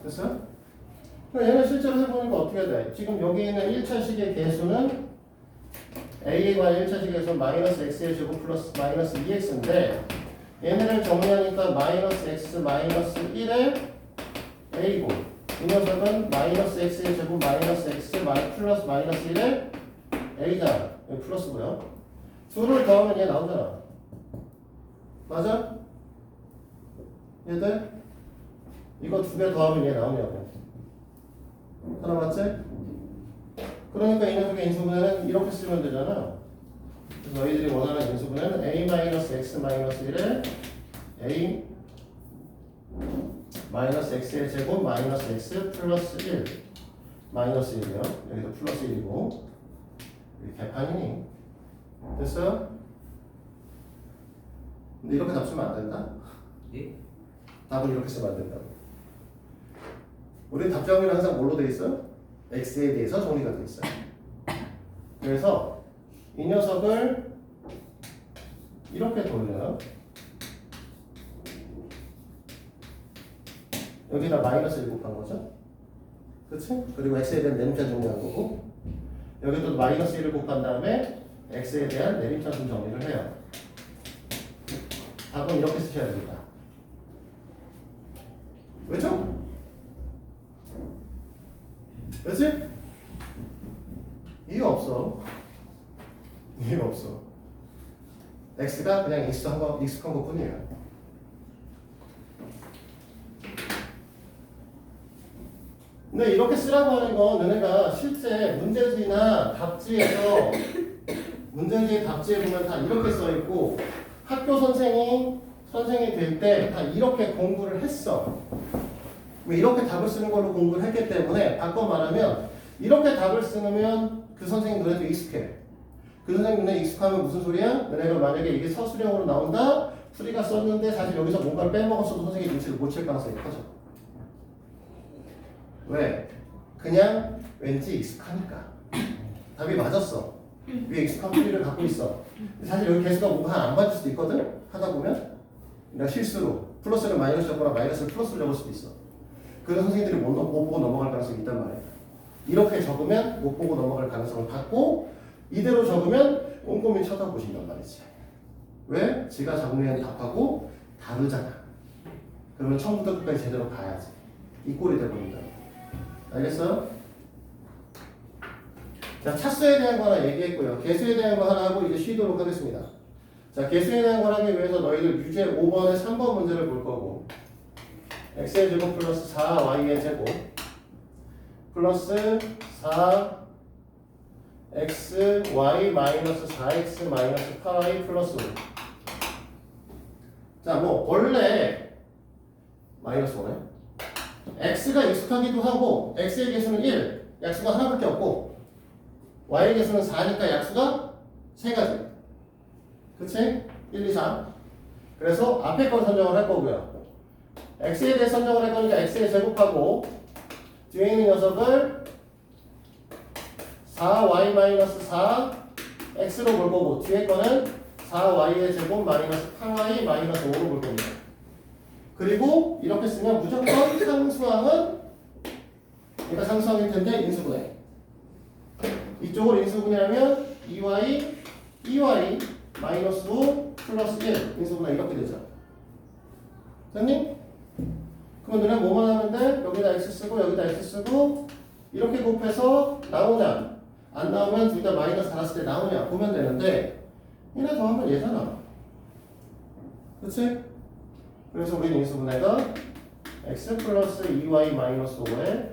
됐어? 그럼 얘는 실제로 해보니까 어떻게 돼? 지금 여기 있는 1차식의 개수는 A에 관한 1차식에서 마이너스 X의 제곱 플러스 마이너스 2X인데 얘네를 정리하니까 마이너스 X 마이너스 1의 A고 이 녀석은 마이너스 X의 제곱 마이너스 X 플러스 마이너스 1의 A잖아. 여기 플러스고요. 둘을 더하면 얘 나오잖아. 맞아? 얘들? 이거 두 개 더하면 얘 나오냐고. 하나 맞지? 그러니까 이 녀석의 인수분해는 이렇게 쓰면 되잖아. 그래서 너희들이 원하는 인수분해는 A-X-1에 A 마이너스 X의 제곱 마이너스 X 플러스 1 마이너스 1이요. 여기도 플러스 1이고 여기 개판이니? 됐어요? 근데 이렇게 답 쓰면 안 된다? 예? 답은 이렇게 쓰면 안 된다고. 우리 답 정리는 항상 뭘로 돼 있어? x에 대해서 정리가 돼 있어요. 그래서 이 녀석을 이렇게 돌려요. 여기다 마이너스 1 곱한 거죠. 그치? 그리고 x에 대한 내림차 정리한 거고 여기도 마이너스 1을 곱한 다음에 x에 대한 내림차순 정리를 해요. 답은 이렇게 쓰셔야 됩니다. 왜죠? 그렇지? 이유 없어. 이유 없어. x가 그냥 익숙한 것 뿐이에요. 근데 이렇게 쓰라고 하는 건 너네가 실제 문제지나 답지에서 문제지 답지에 보면 다 이렇게 써 있고 학교 선생이 될 때 다 이렇게 공부를 했어. 이렇게 답을 쓰는 걸로 공부를 했기 때문에 바꿔 말하면 이렇게 답을 쓰면 그 선생님 너네도 익숙해. 그 선생님 너네 익숙하면 무슨 소리야? 너네가 만약에 이게 서술형으로 나온다? 풀이가 썼는데 사실 여기서 뭔가를 빼먹었어도 선생님이 눈치를 못 챌 가능성이 커져. 왜? 그냥 왠지 익숙하니까. 답이 맞았어. 위에 익숙한 풀이를 갖고 있어. 사실 여기 개수가 뭔가 안 맞을 수도 있거든? 하다 보면 그러니까 실수로 플러스를 마이너스 적거나 마이너스를 플러스를 적을 수도 있어. 그런 선생님들이 못 보고 넘어갈 가능성이 있단 말이야. 이렇게 적으면 못 보고 넘어갈 가능성을 갖고 이대로 적으면 꼼꼼히 쳐다보신단 말이지. 왜? 지가 정리한 답하고 다르잖아. 그러면 처음부터 끝까지 제대로 가야지. 이 꼴이 돼버린다. 알겠어요? 자, 차수에 대한 거 하나 얘기했고요. 개수에 대한 거 하나 하고 이제 쉬도록 하겠습니다. 자, 개수에 대한 걸 하기 위해서 너희들 유제 5번에 3번 문제를 볼 거고 x의 제곱 플러스 4y의 제곱 플러스 4xy 마이너스 4x 마이너스 8y 플러스 5. 자, 뭐 원래 마이너스 5네. x가 익숙하기도 하고 x의 개수는 1, 약수가 하나밖에 없고 y의 개수는 4니까 약수가 3가지. 그치? 1, 2, 3. 그래서 앞에 걸 선정을 할 거고요. x에 대해 선정을 할 거니까 x에 제곱하고 뒤에 있는 녀석을 4y-4x로 볼 거고 뒤에 거는 4y의 제곱 마이너스 8y 마이너스 5로 볼 겁니다. 그리고 이렇게 쓰면 무조건 상수항은 얘가 상수항일 텐데 인수분해. 이쪽을 인수분해하면 2y 마이너스 5 플러스 1 인수분해 이렇게 되죠. 됐니? 그러면 너네 뭐만 하면 돼? 여기다 x 쓰고 여기다 x 쓰고 이렇게 곱해서 나오냐? 안 나오면 둘 다 마이너스 달았을 때 나오냐? 보면 되는데 얘네 더하면 얘잖아. 그치? 그래서 우리는 인수분해가 x 플러스 2y 마이너스 5에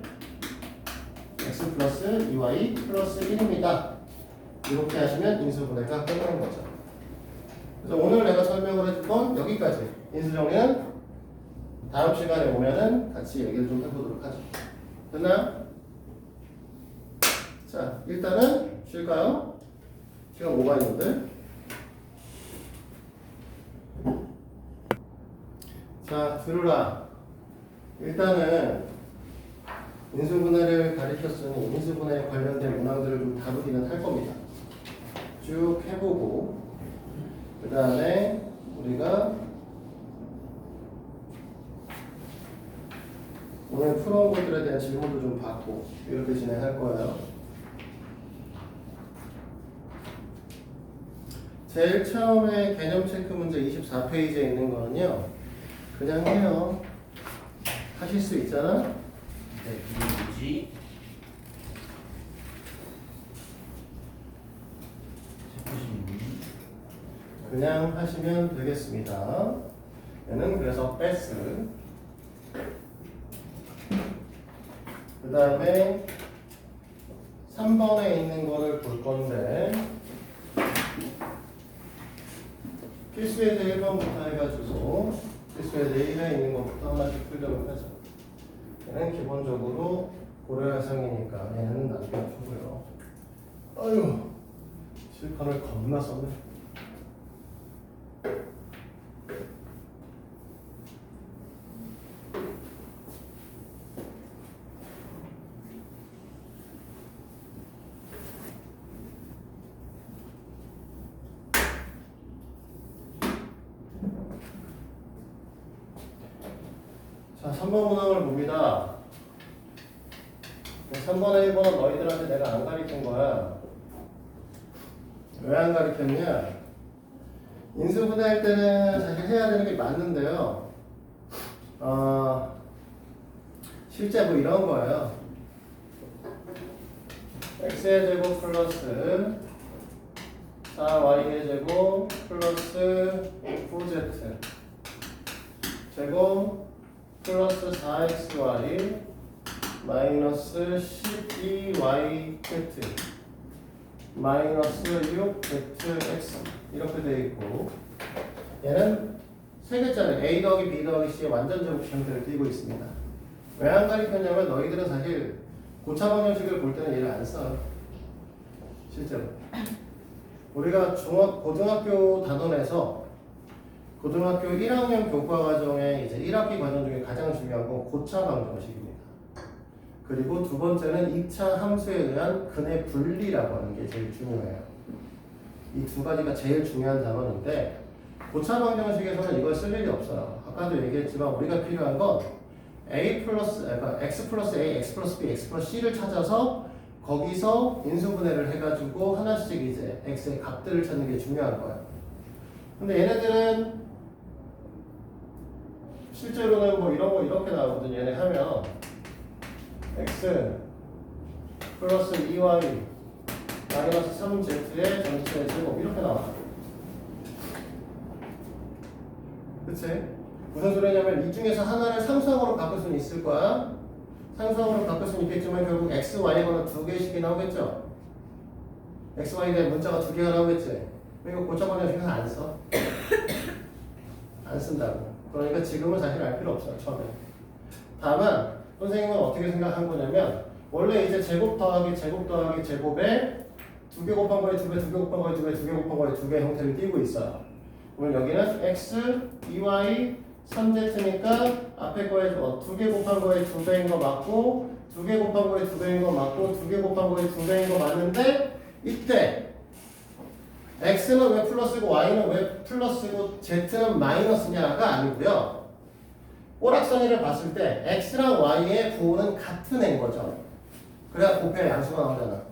x 플러스 2y 플러스 1입니다. 이렇게 하시면 인수분해가 끝나는 거죠. 그래서 오늘 내가 설명을 해줄 건 여기까지. 인수정리는 다음 시간에 오면은 같이 얘기를 좀 해보도록 하죠. 됐나요? 자, 일단은 쉴까요? 시간 5가 있는데. 자, 들으라. 일단은 인수분해를 가르쳤으니 인수분해에 관련된 문항들을 좀 다루기는 할 겁니다. 쭉 해보고 그 다음에 우리가 오늘 풀어온 것들에 대한 질문도 좀 받고 이렇게 진행할 거예요. 제일 처음에 개념 체크 문제 24페이지에 있는 거는요. 그냥 해요. 하실 수 있잖아? 네, 그게 뭐지? 그냥 하시면 되겠습니다. 얘는 그래서 패스. 그 다음에 3번에 있는 거를 볼 건데 필수예제 1번부터 해가지고 필수예제 1에 있는 것부터 하나씩 풀도록 하죠. 얘는 기본적으로 고려해상이니까 얘는 나중에 풀고요. 아유, 칠판을 겁나 썼네. 자, 3번 문항을 봅니다. 3번에 1번은 너희들한테 내가 안 가르친 거야. 왜 안 가르쳤냐? 인수분해 할 때는 사실 해야 되는 게 맞는데요. 실제 뭐 이런 거예요. x의 제곱 플러스 4y의 제곱 플러스 9z 제곱 플러스 4xy 마이너스 12yz 마이너스 6zx 이렇게 되어 있고 얘는 세 글자는 a 더하기 b 더하기 c의 완전 제곱 형태를 띄고 있습니다. 왜 안 가르쳤냐면 너희들은 사실 고차 방정식을 볼 때는 얘를 안 써. 실제로 우리가 고등학교 단원에서 고등학교 1학년 교과과정의 이제 1학기 과정 중에 가장 중요한 건 고차 방정식입니다. 그리고 두 번째는 2차 함수에 의한 근의 분리라고 하는 게 제일 중요해요. 이 두 가지가 제일 중요한 단원인데 고차 방정식에서는 이걸 쓸 일이 없어요. 아까도 얘기했지만 우리가 필요한 건 그러니까 x 플러스 a, x 플러스 b, x 플러스 c를 찾아서 거기서 인수분해를 해가지고 하나씩 이제 x의 값들을 찾는 게 중요한 거예요. 근데 얘네들은 실제로는 뭐 이런 거 이렇게 나오거든요. 얘네 하면 x 플러스 2y 마이너스 3z의 전체 제곱 이렇게 나와. 그치? 무슨 소리냐면 이 중에서 하나를 상수항으로 바꿀 수는 있을 거야. 상수항으로 바꿀 수는 있겠지만 결국 x, y거는 두 개씩이 나오겠죠. x, y에 대한 문자가 두 개가 나오겠지. 이거 고차 방정식에서 안 써. 안 쓴다고. 그러니까 지금은 사실 알 필요 없어요. 처음에. 다만 선생님은 어떻게 생각한 거냐면 원래 이제 제곱 더하기 제곱 더하기 제곱에 두 개 곱한 거에 두 배, 두 개 곱한 거에 두 배, 두 개 곱한 거에 두 개 형태를 띄고 있어요. 그러면 여기는 x, 2y, 3z니까 앞에 거에 두 개 곱한 거에 두 배인 거 맞고 두 개 곱한 거에 두 배인 거 맞고 두 개 곱한 거에 두 배인 거 맞는데 이때 x는 왜 플러스고 y는 왜 플러스고 z는 마이너스냐가 아니고요. 오락선이를 봤을 때 x랑 y의 부호는 같은 애인 거죠. 그래야 곱해야 양수가 나오잖아.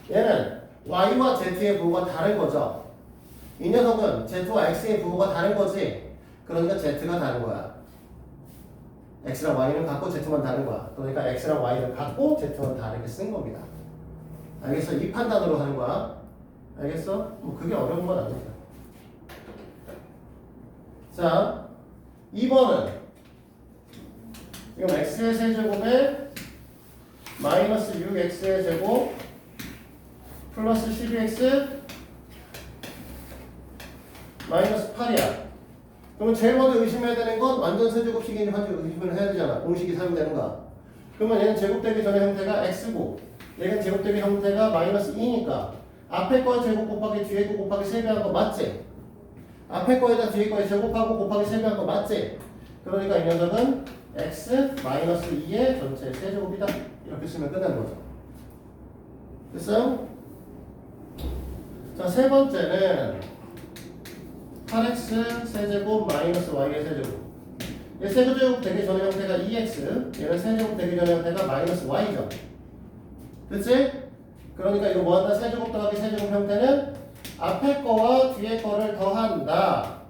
얘는 y와 z의 부호가 다른 거죠. 이 녀석은 z와 x의 부호가 다른 거지. 그러니까 z가 다른 거야. x랑 y는 같고 z만 다른 거야. 그러니까 x랑 y는 같고 z만 다르게 쓴 겁니다. 알겠어? 이 판단으로 하는 거야. 알겠어? 뭐 그게 어려운 건 아니야. 자, 2번은 지금 x의 세제곱에 마이너스 6x의 제곱 플러스 12x 마이너스 8이야. 그러면 제일 먼저 의심해야 되는 건 완전 세제곱식인지 의심을 해야 되잖아. 공식이 사용되는가. 그러면 얘는 제곱되기 전의 형태가 x고 얘는 제곱되기 형태가 마이너스 2니까 앞에 거에 제곱 곱하기 뒤에 거 곱하기 3배 한 거 맞지? 앞에 거에다 뒤에 거에 제곱하고 곱하기 3배 한 거 맞지? 그러니까 이 녀석은 x 마이너스 2의 전체 세제곱이다. 이렇게 쓰면 끝나는 거죠. 됐어요? 자, 세 번째는 8x 세제곱 마이너스 y의 세제곱. 얘 세제곱 되기 전의 형태가 2x, 얘는 세제곱 되기 전의 형태가 마이너스 y죠. 그치? 그러니까 이거 뭐한다? 세제곱 더하기 세제곱 형태는 앞에 거와 뒤에 거를 더한다.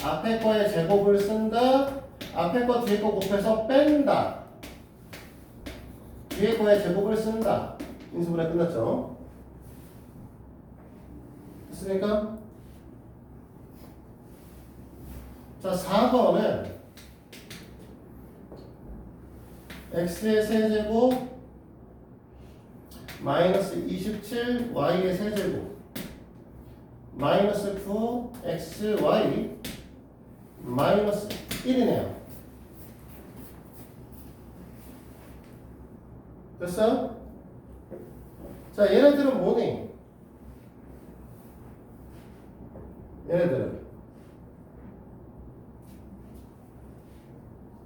앞에 거의 제곱을 쓴다. 앞에 거 뒤에 거 곱해서 뺀다. 뒤에 거의 제곱을 쓴다. 인수분해 끝났죠? 됐습니까? 자, 4번은 x의 세제곱 마이너스 27 y의 세제곱 마이너스 9 xy 마이너스 1이네요. 됐어? 자, 얘네들은 뭐니? 얘네들은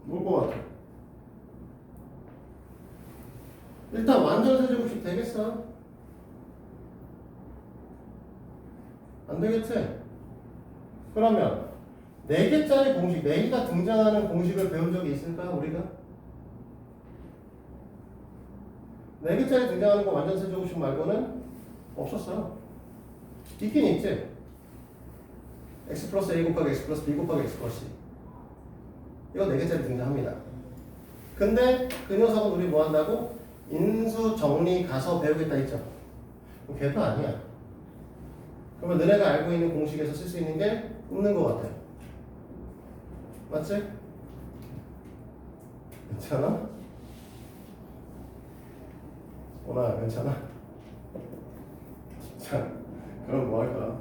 뭘 것 같아? 일단 완전 세제곱식 되겠어? 안 되겠지? 그러면 4개짜리 공식, 4개가 등장하는 공식을 배운 적이 있을까, 우리가? 4개짜리 등장하는 거 완전 세제곱식 말고는 없었어. 있긴 있지. x 플러스 a 곱하기 x 플러스 b 곱하기 x 플러스 c. 이거 4개짜리 등장합니다. 근데 그 녀석은 우리 뭐 한다고? 인수 정리 가서 배우겠다 했죠. 그럼 걔도 아니야. 그러면 너네가 알고 있는 공식에서 쓸 수 있는 게 없는 것 같아. 맞지? 괜찮아? 오나 괜찮아? 자, 그럼 뭐 할까?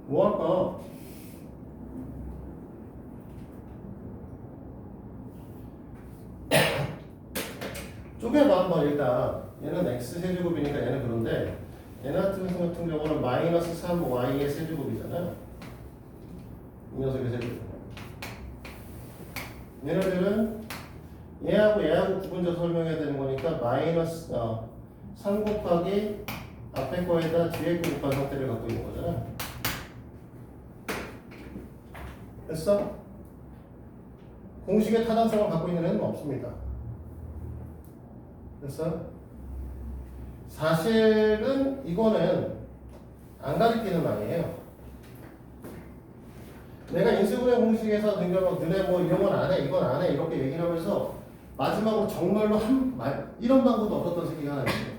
뭐 할까? 쪼개봐 한번 일단. 얘는 x 세제곱이니까 얘는 그런데 얘는 같은 경우는 마이너스 3y의 세제곱이잖아요. 이 녀석의 세제곱. 얘네들은 얘하고 구분해서 설명해야 되는 거니까 마이너스 3 곱하기 앞에 거에다 뒤에 거 곱한 상태를 갖고 있는 거잖아. 됐어? 공식의 타당성을 갖고 있는 애는 없습니다. 됐어? 사실은 이거는 안 가리키는 말이에요. 내가 인수분해 공식에서 등장하고 너네 뭐 이런 건 안 해, 이건 안 해 이렇게 얘기를 하면서 마지막으로 정말로 한 말 이런 방법도 없었던 새끼가 하나 있어요.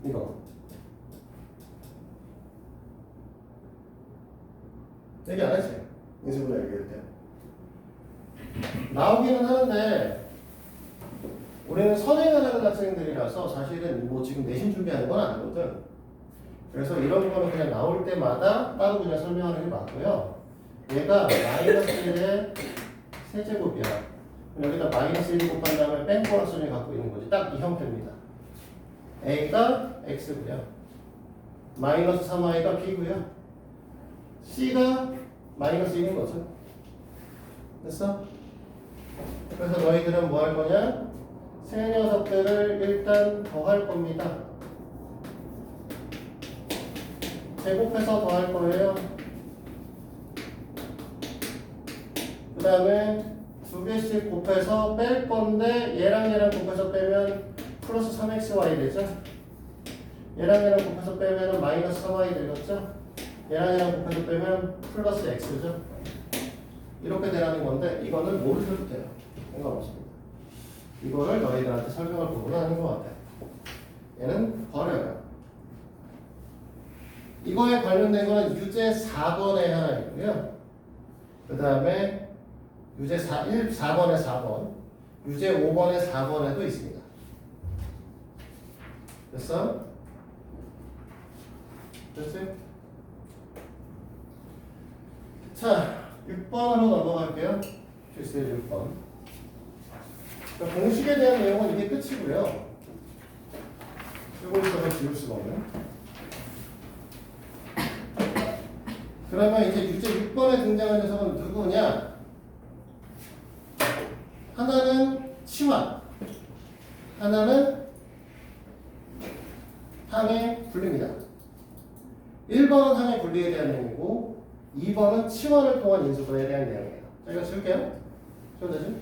이거 얘기 안 했어요. 인수분해 얘기할 때 나오기는 하는데 우리는 선행하는 학생들이라서 사실은 뭐 지금 내신 준비하는 건 아니거든. 그래서 이런 거는 그냥 나올 때마다 따로 그냥 설명하는 게 맞고요. 얘가 마이너스 1의 세제곱이야. 여기다 마이너스 1 곱한 다음에 뺀 거라 수를 갖고 있는 거지. 딱 이 형태입니다. A가 X고요. 마이너스 3Y가 B고요. C가 마이너스 1인 거죠. 됐어? 그래서 너희들은 뭐 할 거냐? 세 녀석들을 일단 더할 겁니다. 제곱해서 더할 거예요. 그 다음에 2개씩 곱해서 뺄 건데 얘랑 곱해서 빼면 플러스 3xy 되죠? 얘랑 곱해서 빼면 마이너스 3y 되겠죠? 얘랑 곱해서 빼면 플러스 x죠? 이렇게 되라는 건데 이거는 모르셔도 돼요. 상관없습니다. 이거를 너희들한테 설명할 부분은 아닌 것 같아요. 얘는 버려요. 이거에 관련된 거는 유제 4번에 하나 있고요. 그 다음에 유제 4번에 4번, 유제 5번에 4번에도 있습니다. 됐어? 됐지? 자, 6번으로 넘어갈게요. 필수의 6번. 공식에 대한 내용은 이게 끝이고요. 쓰고 있어서 지울 수가 없는. 그러면 이제 유제 6번에 등장하는 녀석은 누구냐? 하나는 치환, 하나는 항해 분리입니다. 1번은 항해 분리에 대한 내용이고 2번은 치환을 통한 인수분해에 대한 내용이에요. 자, 이거 쓸게요. 써도 되지?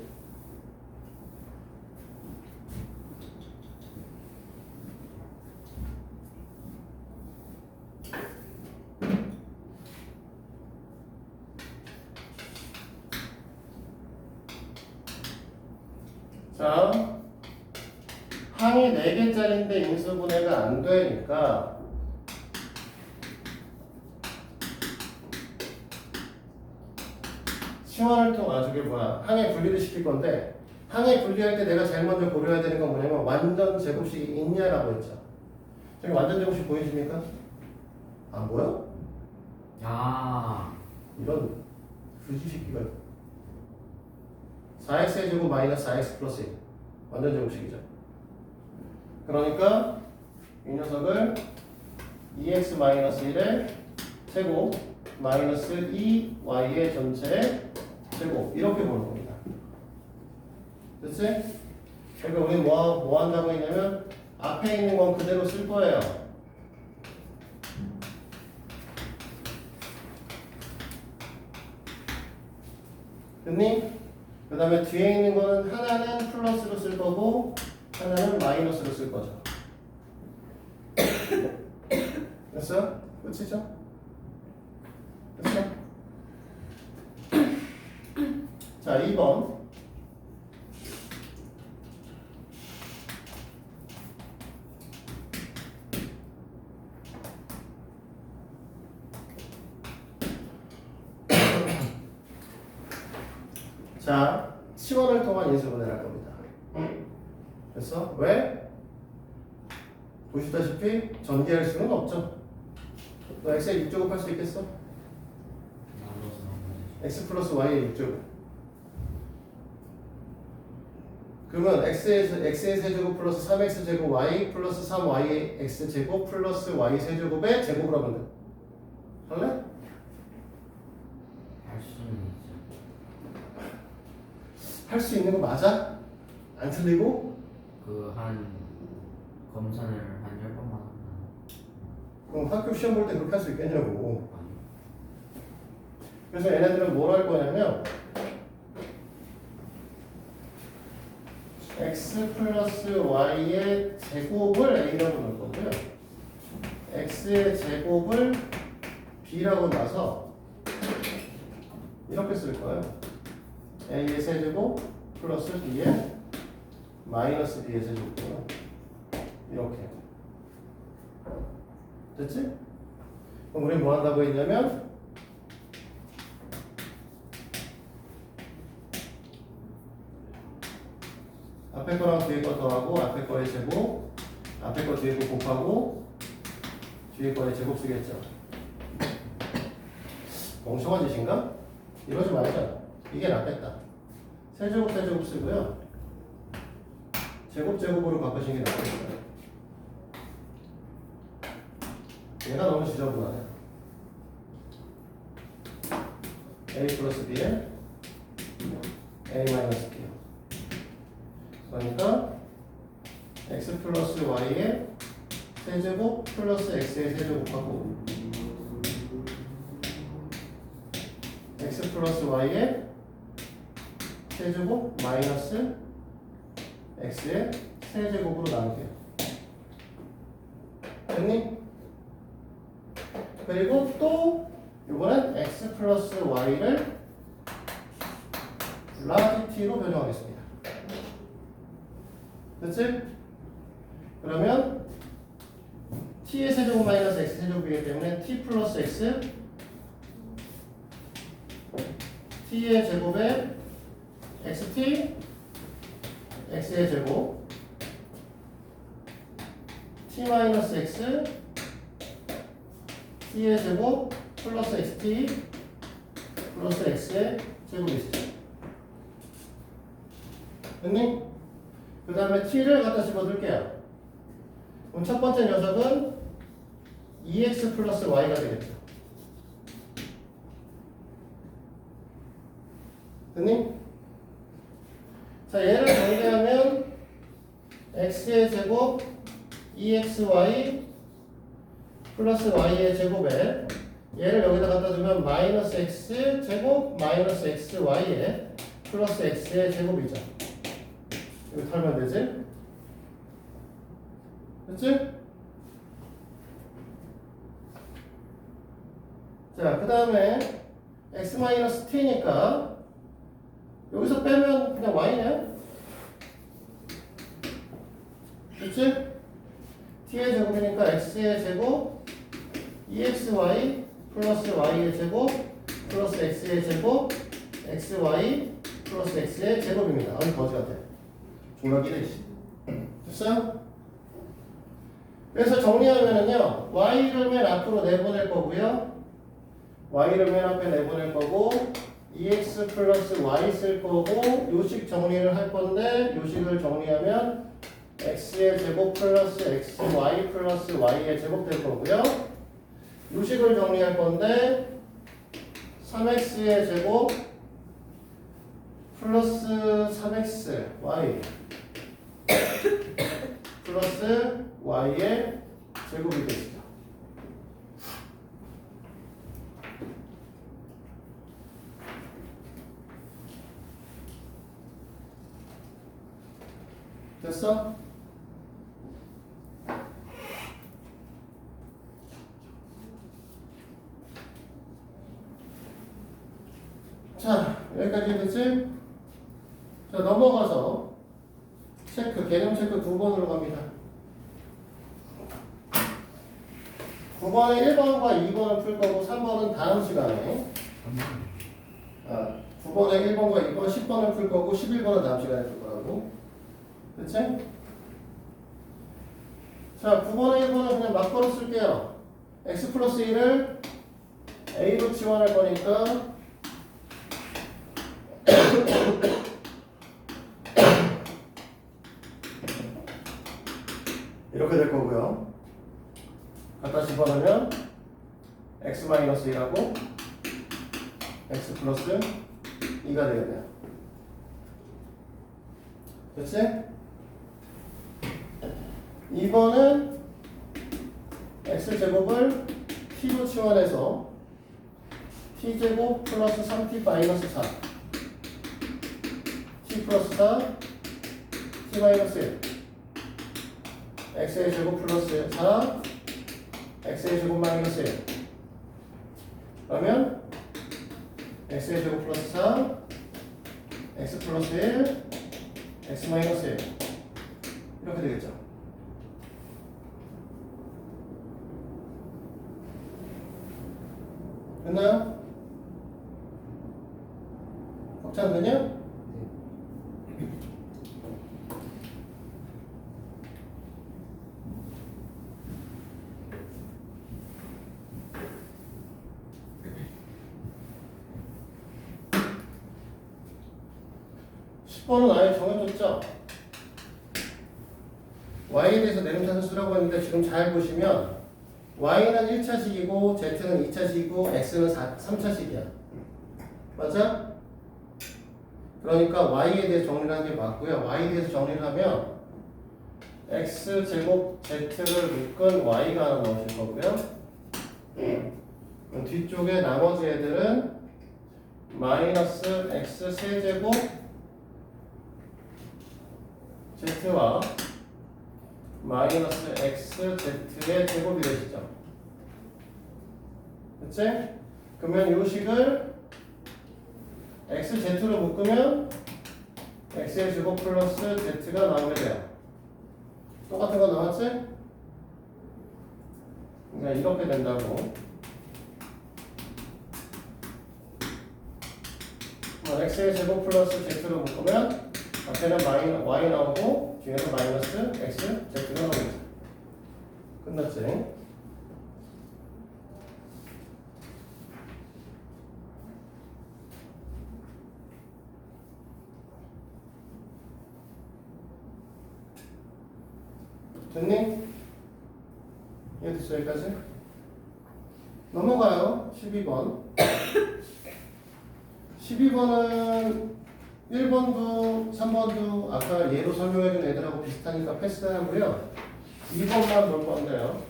자, 항이 4개짜리인데 인수분해가 안 되니까 치환을 통한 저게 뭐야? 항해 분리를 시킬 건데 항해 분리할 때 내가 제일 먼저 고려해야 되는 건 뭐냐면 완전 제곱식이 있냐라고 했죠. 저기 완전 제곱식 보이십니까? 안 보여? 아, 이런 그지식기가 4x의 제곱 마이너스 4x 플러스 1 완전 제곱식이죠. 그러니까 이 녀석을 2x 마이너스 1의 제곱 마이너스 2y의 전체의 제곱 이렇게 보는 겁니다. 됐지? 그러니까 우리 뭐 한다고 했냐면 앞에 있는 건 그대로 쓸 거예요. 됐니? 그 다음에 뒤에 있는 거는 하나는 플러스로 쓸 거고 하나는 마이너스로 쓸 거죠. 됐어? 끝이죠? 됐어? 자, 2번. 자, 치환을 통한 인수분해를 할 겁니다. 됐어? 왜? 보시다시피 전개할 수는 없죠. 너 x에 6제곱 할 수 있겠어? x 플러스 y의 6제곱. 그러면 x의 세제곱 플러스 3x 제곱 y 플러스 3y x 제곱 플러스 y 세제곱의 제곱을 하면 돼. 할래? 할 수는 있죠. 할 수 있는 거 맞아? 안 틀리고? 한 검사를 한 10번만 하면 그럼 학교 시험 볼 때 그렇게 할 수 있겠냐고. 아니. 그래서 얘네들은 뭘 할 거냐면 x 플러스 y의 제곱을 a라고 넣을 거고요. x의 제곱을 b라고 놔서 이렇게 쓸 거예요. a의 세제곱 플러스 b의 마이너스 b의 세제곱이요. 이렇게. 됐지? 그럼 우리 뭐 한다고 했냐면 앞에 거랑 뒤에 거 더하고 앞에 거의 제곱 앞에 거 뒤에 거 곱하고 뒤에 거의 제곱 쓰겠죠. 멍청한 짓인가? 이러지 말자. 이게 낫겠다. 세제곱 세제곱 쓰고요. 제곱 제곱으로 바꾸시는 게 낫겠어요. 얘가 너무 지저분하네. a 플러스 b에 a 마이너스 b. 그러니까 x 플러스 y의 세제곱 플러스 x의 세제곱하고 x 플러스 y의 세제곱 마이너스 x의 세제곱으로 나누게요. 됐니? 그리고 또 이번엔 x 플러스 y를 라지 t로 변형하겠습니다. 됐지? 그러면 t의 세제곱 마이너스 x 세제곱이기 때문에 t 플러스 x t의 제곱에 xt x의 제곱 t 마이너스 x t의 제곱 플러스 xt 플러스 x의 제곱이 있어요. 됐니? 그 다음에 t를 갖다 집어둘게요. 그럼 첫 번째 녀석은 2x 플러스 y가 되겠죠. 됐니? 자, 얘를 정리하면 x의 제곱 2xy 플러스 y의 제곱에 얘를 여기다 갖다 주면 마이너스 x 제곱 마이너스 xy에 플러스 x의 제곱이죠. 이거 털면 되지? 됐지? 자, 그 다음에 x 마이너스 t니까 여기서 빼면 그냥 y네? 그치? t의 제곱이니까 x의 제곱 2xy 플러스 y의 제곱 플러스 x의 제곱 xy 플러스 x의 제곱입니다. 아니 거지 같아. 종락이래. 됐어요? 그래서 정리하면은요 y를 맨 앞으로 내보낼 거고요 y를 맨 앞에 내보낼 거고 2x 플러스 y 쓸 거고 요식 정리를 할 건데 요식을 정리하면 x의 제곱 플러스 xy 플러스 y의 제곱 될 거고요 요식을 정리할 건데 3x의 제곱 플러스 3x y 플러스 y의 제곱이 되겠습니다. 됐어? 자, 여기까지 됐지? 자, 넘어가서 체크, 개념 체크 9번으로 갑니다. 9번에 1번과 2번을 풀 거고 3번은 다음 시간에 9번에 1번과 2번, 10번을 풀 거고 11번은 다음 시간에 풀 거라고. 됐지? 자, 9번에 1번은 그냥 막바로 쓸게요. x 플러스 1을 a로 치환할 거니까 이렇게 될 거고요. 갖다 집어넣으면 x 마이너스 1하고 x 플러스 2가 되겠네요. 그치? 2번은 x제곱을 t로 치환해서 t제곱 플러스 3t 마이너스 4 t 플러스 4 t 마이너스 1 x의 제곱 플러스 4 x의 제곱 마이너스 1 그러면 x의 제곱 플러스 4 x 플러스 1 x 마이너스 1 이렇게 되겠죠. 됐나요? 벅차 안 되냐? 10번은 아예 정해졌죠? y에 대해서 내림차순 쓰라고 했는데 지금 잘 보시면 y는 1차식이고 z는 2차식이고 x는 3차식이야. 맞아? 그러니까 y에 대해서 정리를 하는 게 맞고요. y에 대해서 정리를 하면 x제곱 z를 묶은 y가 하나 나오실 거고요. 뒤쪽에 나머지 애들은 마이너스 x 세제곱 z와 마이너스 x z의 제곱이 되시죠. 그치? 그러면 요 식을 x z로 묶으면 x의 제곱 플러스 z가 나오게 돼요. 똑같은 거 나왔지? 그러니까 이렇게 된다고. x의 제곱 플러스 z로 묶으면 앞에는 y 나오고 뒤에는 마이너스 x, z가 나오겠죠. 끝났지? 됐니? 이해됐어 여기까지? 넘어가요. 12번. 12번은 1번도 3번도 아까 예로 설명해준 애들하고 비슷하니까 패스하고요. 2번만 볼 건데요.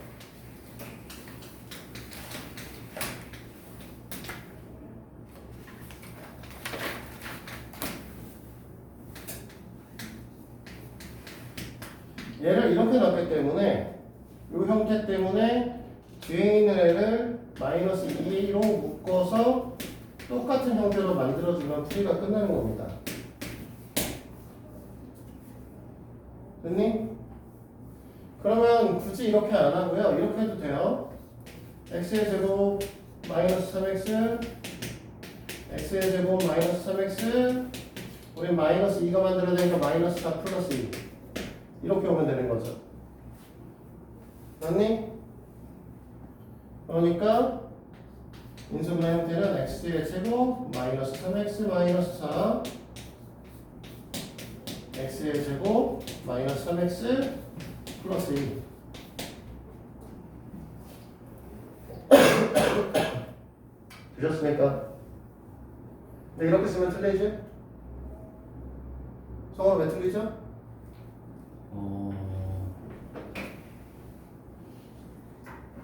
얘를 이렇게 놨기 때문에 이 형태 때문에 뒤에 있는 애를 마이너스 2로 묶어서 똑같은 형태로 만들어주면 풀이가 끝나는 겁니다. 됐니? 그러면 굳이 이렇게 안 하고요. 이렇게 해도 돼요. x의 제곱 마이너스 3x x의 제곱 마이너스 3x 우리 마이너스 2가 만들어야 되니까 마이너스 4 플러스 2 이렇게 오면 되는 거죠. 맞니? 그러니까 인수분해 형태는 x의 제곱 마이너스 3x 마이너스 4 x의 제곱 마이너스 3x 플러스 2 되셨습니까? 근데 이렇게 쓰면 틀리지? 성화 왜 틀리죠?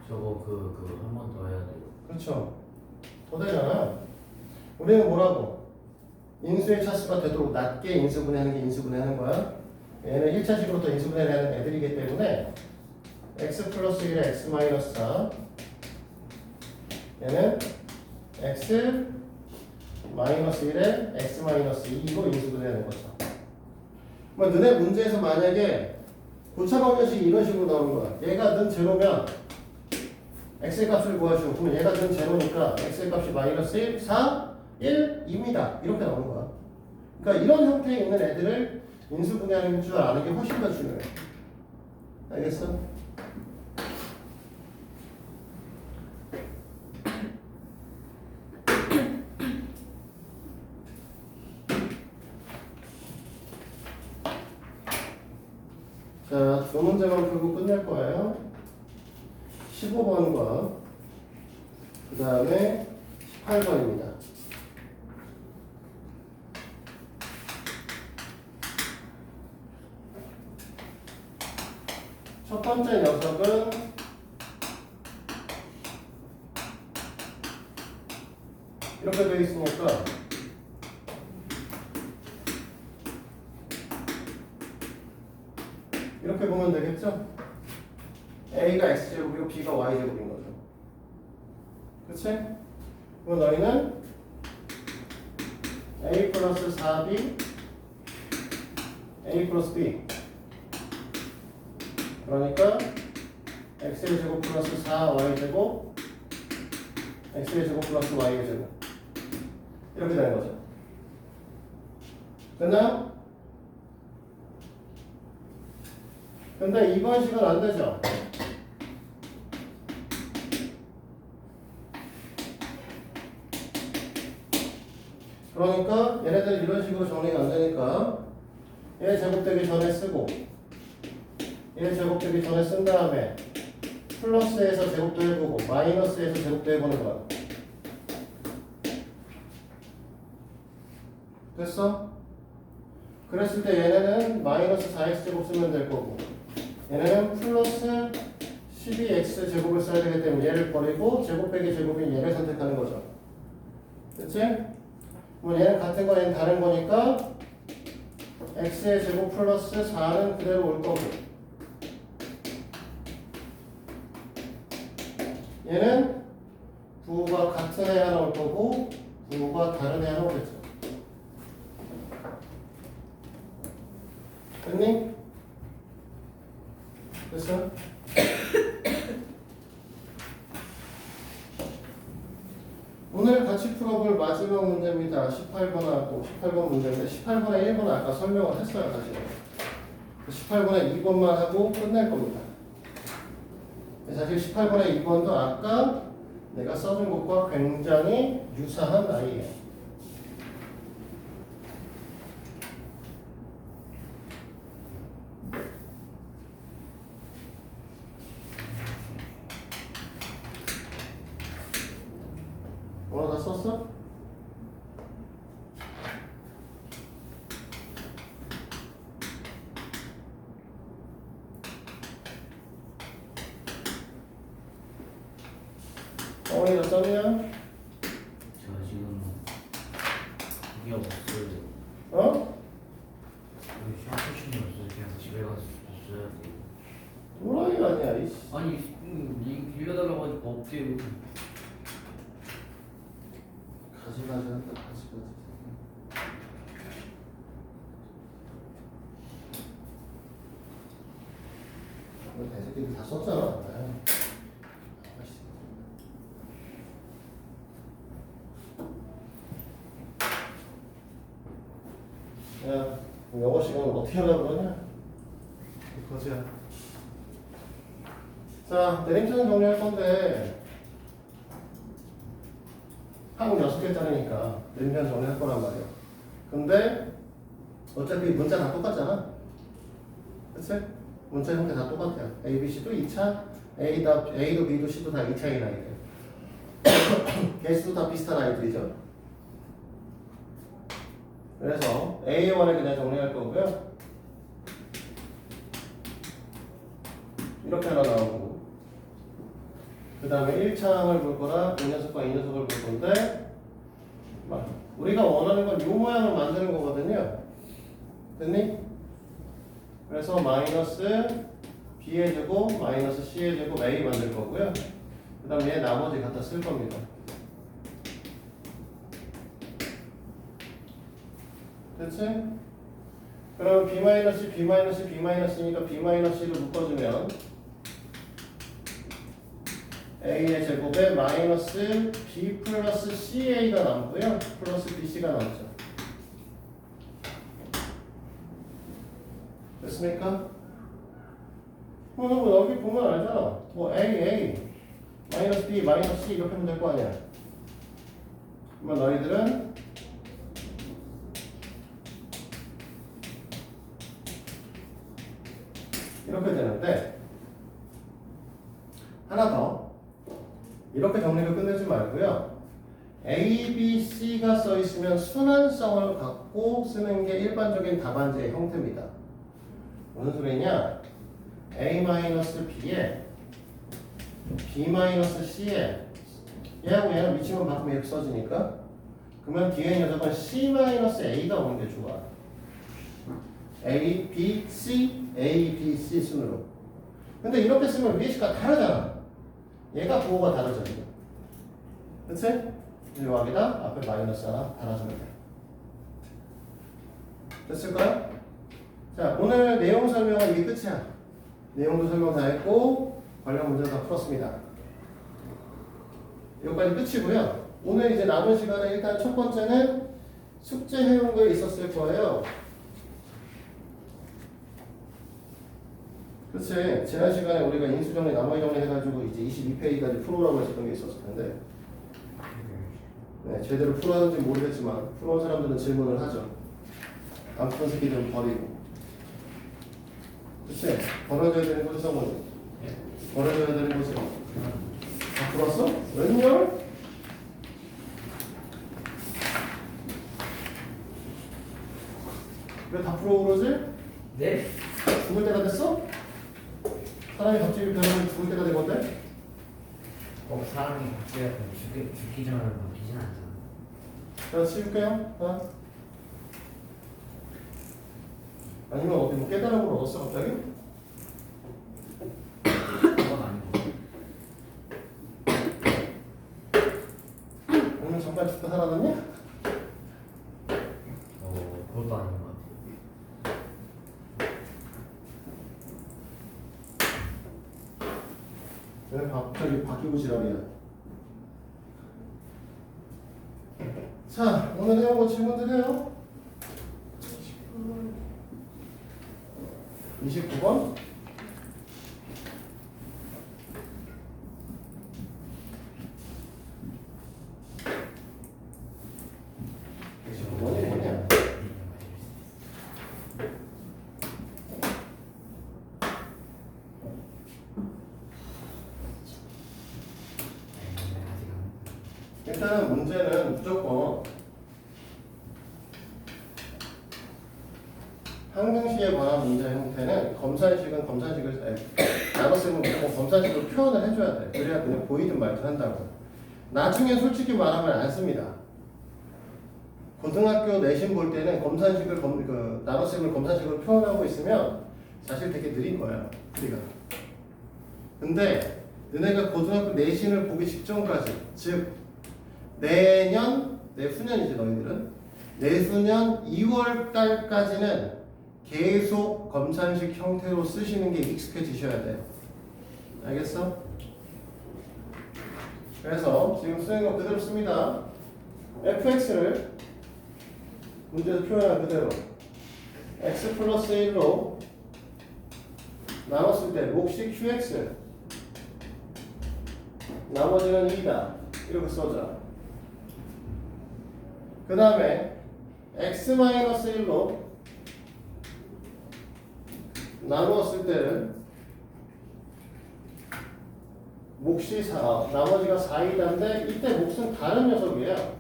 저거 한 번 더 해야 돼요. 그렇죠. 더 되잖아. 우리는 뭐라고? 인수의 차수가 되도록 낮게 인수분해하는 게 인수분해하는 거야. 얘는 1차식으로부터 인수분해하는 애들이기 때문에 x 플러스 1에 x 마이너스 4 얘는 x 마이너스 1에 x 마이너스 2로 인수분해하는 거죠. 뭐 너네 문제에서 만약에 고차 방정식이 이런 식으로 나오는 거야. 얘가 는 제로면 x의 값을 구하시오. 그러면 얘가 는 제로니까 x의 값이 마이너스 1, 4, 1, 2입니다. 이렇게 나오는 거야. 그러니까 이런 형태에 있는 애들을 인수분해하는 줄 아는 게 훨씬 더 중요해. 알겠어? 자, 두 문제만 풀고 끝낼 거예요. 15번과 그 다음에 18번입니다. 첫 번째 녀석은 이렇게 되어 있으니까 이렇게 보면 되겠죠? A가 X제곱이고 B가 Y제곱인 거죠. 그치? 그럼 너희는 A 플러스 4B A 플러스 B 그러니까 X의 제곱 플러스 4Y제곱 X의 제곱 플러스 Y의 제곱 이렇게 되는 거죠. 됐나요? 근데 이번 식은 안 되죠? 그러니까 얘네들 이런 식으로 정리가 안 되니까 얘 제곱되기 전에 쓰고 얘 제곱되기 전에 쓴 다음에 플러스에서 제곱도 해보고 마이너스에서 제곱도 해보는 거야. 됐어? 그랬을 때 얘네는 마이너스 4x 제곱 쓰면 될 거고 얘네는 플러스 12x 제곱을 써야 되기 때문에 얘를 버리고 제곱 빼기 제곱인 얘를 선택하는 거죠. 그치? 그럼 얘는 같은 거 얘는 다른 거니까 x의 제곱 플러스 4는 그대로 올 거고 얘는 부호가 같은 애 하나 올 거고 부호가 다른 애 하나 오겠죠. 됐니? 됐어? 오늘 같이 풀어볼 마지막 문제입니다. 18번하고 18번 문제인데 18번에 1번은 아까 설명을 했어요. 사실 18번에 2번만 하고 끝낼 겁니다. 사실 18번에 2번도 아까 내가 써준 것과 굉장히 유사한 아이예요. 오늘 다 썼어? 어머니도 점이야? 제가 지금 그게 없어요. 어? 여기 시험 코칭이 없어서 그냥 집에 가서 써야 돼. 도라이 아니야 이씨. 아니 이 빌려달라고 하니까 없대요. 가지가지 한다 가지가지. 이거 대새끼들 다 썼잖아. 아이씨. 야, 영어 시간을 어떻게 하려고 그러냐? 거지야. 자, 내림차는 정리할 건데 항 6개짜리니까 내림차는 정리할 거란 말이야. 근데 어차피 문자 다 똑같잖아. 그치? 문자 형태 다 똑같아요. A, B, C도 2차, A도 B도 C도 다 2차인 아이들. 개수도 다 비슷한 아이들이죠. 그래서 A1을 그냥 정리할 거고요. 이렇게 하나 나오고, 그 다음에 1차항을 볼 거라 2녀석과 2녀석을 볼 건데, 우리가 원하는 건 이 모양을 만드는 거거든요. 됐니? 그래서 마이너스 B의 제곱, 마이너스 C의 제곱 A 만들 거고요. 그 다음에 얘 나머지 갖다 쓸 겁니다. 됐지? 그럼 B-C, B-C, B-C니까 B-C를 묶어주면 A의 제곱에 마이너스 B 플러스 CA가 남고요. 플러스 BC가 남죠. 됐습니까? 뭐 여기 보면 알잖아. 뭐 A, 마이너스 B, 마이너스 C 이렇게 하면 될 거 아니야. 그러면 너희들은 이렇게 되는데 하나 더 이렇게 정리를 끝내지 말고요. A, B, C가 써 있으면 순환성을 갖고 쓰는 게 일반적인 답안지의 형태입니다. 무슨 소리냐? A-B에 B-C에 얘하고 얘는 위치만 바꾸면 이렇게 써지니까 그러면 뒤에 녀석은 C-A가 오는 게 좋아. A, B, C, A, B, C 순으로. 근데 이렇게 쓰면 위에 시가 다르잖아. 얘가 부호가 다르잖아. 그치? 여기다 앞에 마이너스 하나 달아주면 돼. 됐을까요? 자, 오늘 내용 설명은 이게 끝이야. 내용도 설명 다 했고 관련 문제 다 풀었습니다. 여기까지 끝이고요. 오늘 이제 남은 시간에 일단 첫 번째는 숙제 해온 거 있었을 거예요. 그치? 지난 시간에 우리가 인수정리, 나머지 정리 해가지고 이제 22페이지까지 풀어오라고 했었던 게 있었을 텐데 네, 제대로 풀었는지 모르겠지만 풀어온 사람들은 질문을 하죠. 안 푸는 새끼들은 버리고. 그치? 버려져야 되는 거지, 성원이. 버려져야 되는 거지. 다 풀었어? 웬열? 왜 다 풀어 그러지? 네? 죽을 때가 됐어? 사람이 갑자기 변하면 죽을 때가 된 건데? 사람이 갑자기 죽기 전에 바뀌진 않잖아. 자, 치울게요. 아니면 어디 뭐 깨달음을 얻었어, 갑자기? 그건 아니고. 아니면 잠깐 죽다 살아났냐? 그것도 아닌 것 같아. 왜 갑자기 바뀌고 지랄이야? 자, 오늘 해온 거 질문들 해요. 29번. 29번이 뭐냐? 일단은 문제는 무조건 항등식에 관한 문제 형태는 검산식을 나눠쓰면 무조건 검산식으로 표현을 해줘야 돼. 그래야 그냥 보이든 말든 한다고. 나중에 솔직히 말하면 안 씁니다. 고등학교 내신 볼 때는 검산식을 나눗셈을 검산식으로 표현하고 있으면 사실 되게 느린 거야. 우리가. 근데 너네가 고등학교 내신을 보기 직전까지, 즉 내후년이지 너희들은 내후년 2월 달까지는 계속 검산식 형태로 쓰시는 게 익숙해지셔야 돼요. 알겠어? 그래서 지금 쓰는 거 그대로 씁니다. fx를 문제에서 표현한 그대로 x 플러스 1로 나눴을 때 몫이 qx, 나머지는 2다 이렇게 써자. 그 다음에 x 마이너스 1로 나누었을 때는 몫이 4, 나머지가 4이다인데 이때 몫은 다른 녀석이에요.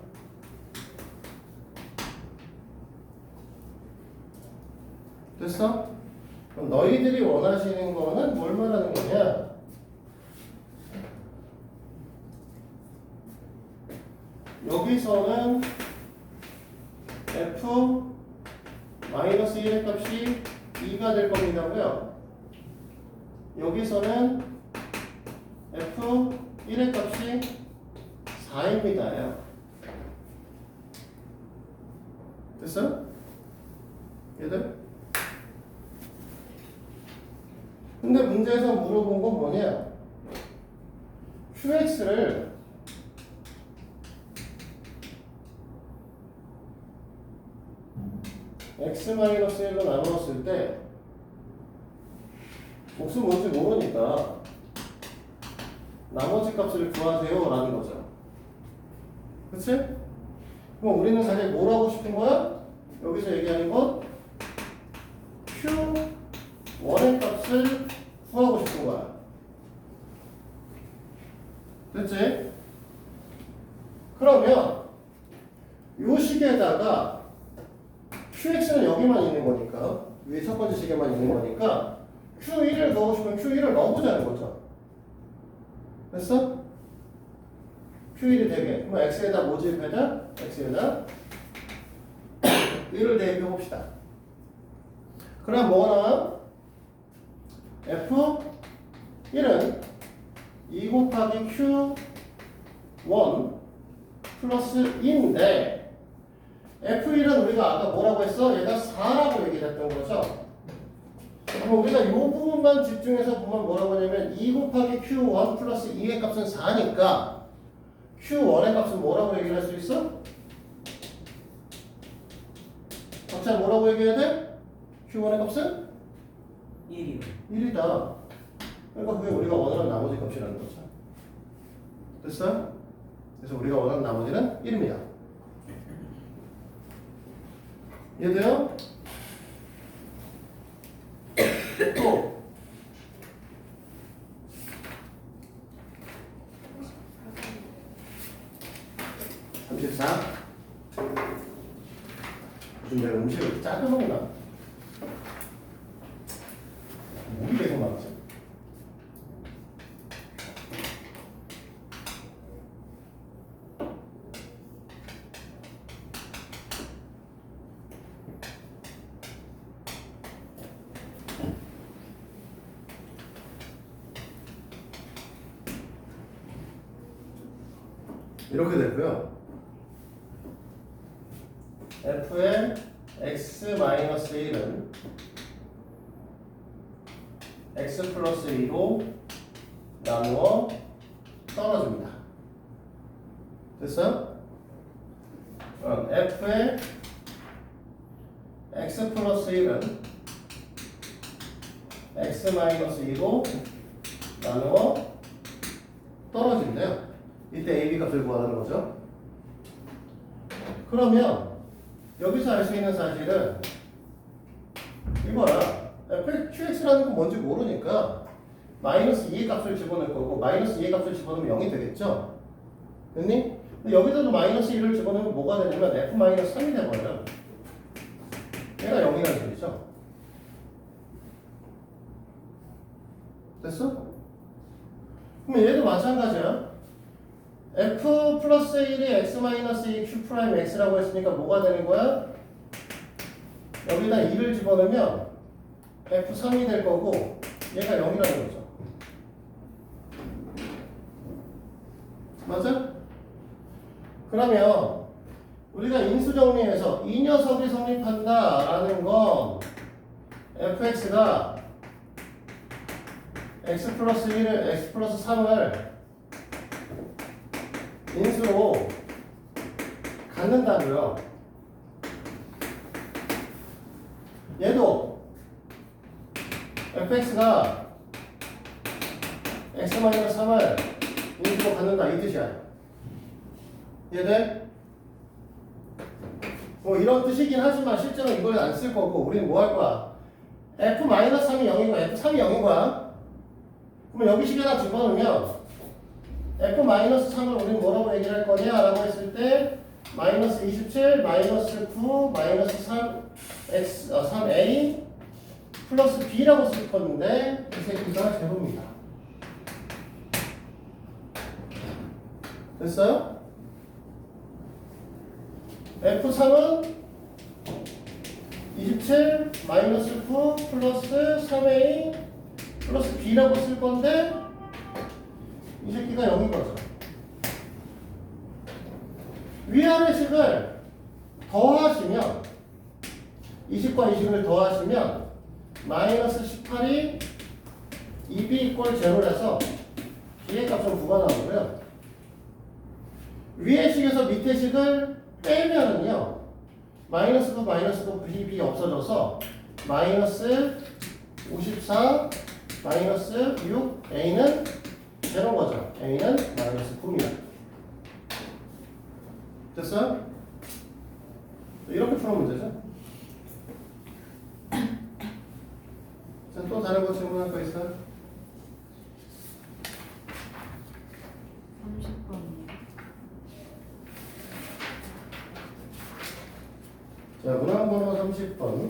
됐어? 그럼 너희들이 원하시는 거는 뭘 말하는 거냐? 여기서는 f 마이너스 1의 값이 2가 될 겁니다고요. 여기서는 f 1의 값이 4입니다. 됐어? 얘들? 근데 문제에서 물어본 건 뭐냐? qx를 x-1로 나누었을 때 몫은 뭔지 모르니까 나머지 값을 구하세요 라는 거죠. 그치? 그럼 우리는 사실 뭘 하고 싶은 거야? 여기서 얘기하는 건 Q1의 값을 구하고 싶은 거야. 됐지? 그러면 요 식에다가 QX는 여기만 있는 거니까, 위에 첫 번째 식에만 있는 거니까 Q1을 넣고 싶으면 Q1을 넣어보자는 거죠. 됐어? Q1이 되게. 그럼 X에다 모집하자. X에다 1을 대입해 봅시다. 그럼 뭐가 나와? F1은 2 곱하기 Q1 플러스 2인데 F1은 우리가 아까 뭐라고 했어? 얘가 4라고 얘기했던 거죠. 그럼 우리가 이 부분만 집중해서 보면 뭐라고 하냐면 2 곱하기 Q1 플러스 2의 값은 4니까 Q1의 값은 뭐라고 얘기할 수 있어? 각자 뭐라고 얘기해야 돼? Q1의 값은? 1이요. 1이다. 그러니까 그게 우리가 원하는 나머지 값이라는 거죠. 됐어? 그래서 우리가 원하는 나머지는 1입니다. 이해돼요? 또 34. 요즘 내가 음식을 이렇게 짜게 먹나? 물이 계속 나왔어. 이렇게 되고요. f의 x-1은 x 플러스 2로 나누어 떨어집니다. 됐어요? 그럼 f의 x 플러스 1은 x-2로 나누어 떨어진대요. 이때 a, b 값을 구하는 거죠. 그러면 여기서 알 수 있는 사실은 이거야. qx라는 건 뭔지 모르니까 마이너스 2의 값을 집어넣을 거고 마이너스 2의 값을 집어넣으면 0이 되겠죠? 됐니? 근데 여기서도 마이너스 1을 집어넣으면 뭐가 되냐면 f-3이 돼버려요. 얘가 0이라는 소리죠. 됐어? 그럼 얘도 마찬가지야. f 플러스 1이 x 마이너스 2 q 프라임 x라고 했으니까 뭐가 되는 거야? 여기다 2를 집어넣으면 f3이 될 거고 얘가 0이라는 거죠. 맞아? 그러면 우리가 인수 정리해서 이 녀석이 성립한다라는 건 fx가 x 플러스 1을 x 플러스 3을 인수로 갖는다고요. 얘도 fx가 x-3을 인수로 갖는다 이 뜻이야. 이해돼? 뭐 이런 뜻이긴 하지만 실제로 이걸 안 쓸 거고 우리는 뭐 할 거야? f-3이 0인 거야. f3이 0인 거야. 그러면 여기 식에다 집어넣으면 f-3을 우리는 뭐라고 얘기를 할 거냐 라고 했을 때 마이너스 27, 마이너스 9, 마이너스 3a 플러스 b라고 쓸 건데 이 새끼가 제로입니다. 됐어요? f3은 27 마이너스 9 플러스 3a 플러스 b라고 쓸 건데 이 새끼가 0인 거죠. 위아래식을 더하시면 20과 20을 더하시면 마이너스 18이 2b 이꼴 제로라서 b의 값은 9가 나오고요. 위의 식에서 밑의 식을 빼면은요 마이너스 9 마이너스 9 b 없어져서 마이너스 54 마이너스 6 a는 제로인 거죠. a는 마이너스 9입니다. 됐어요? 이렇게 풀면 되죠? 자, 또 다른 거 질문할 거 있어요? 30번이요. 자, 문항번호 30번.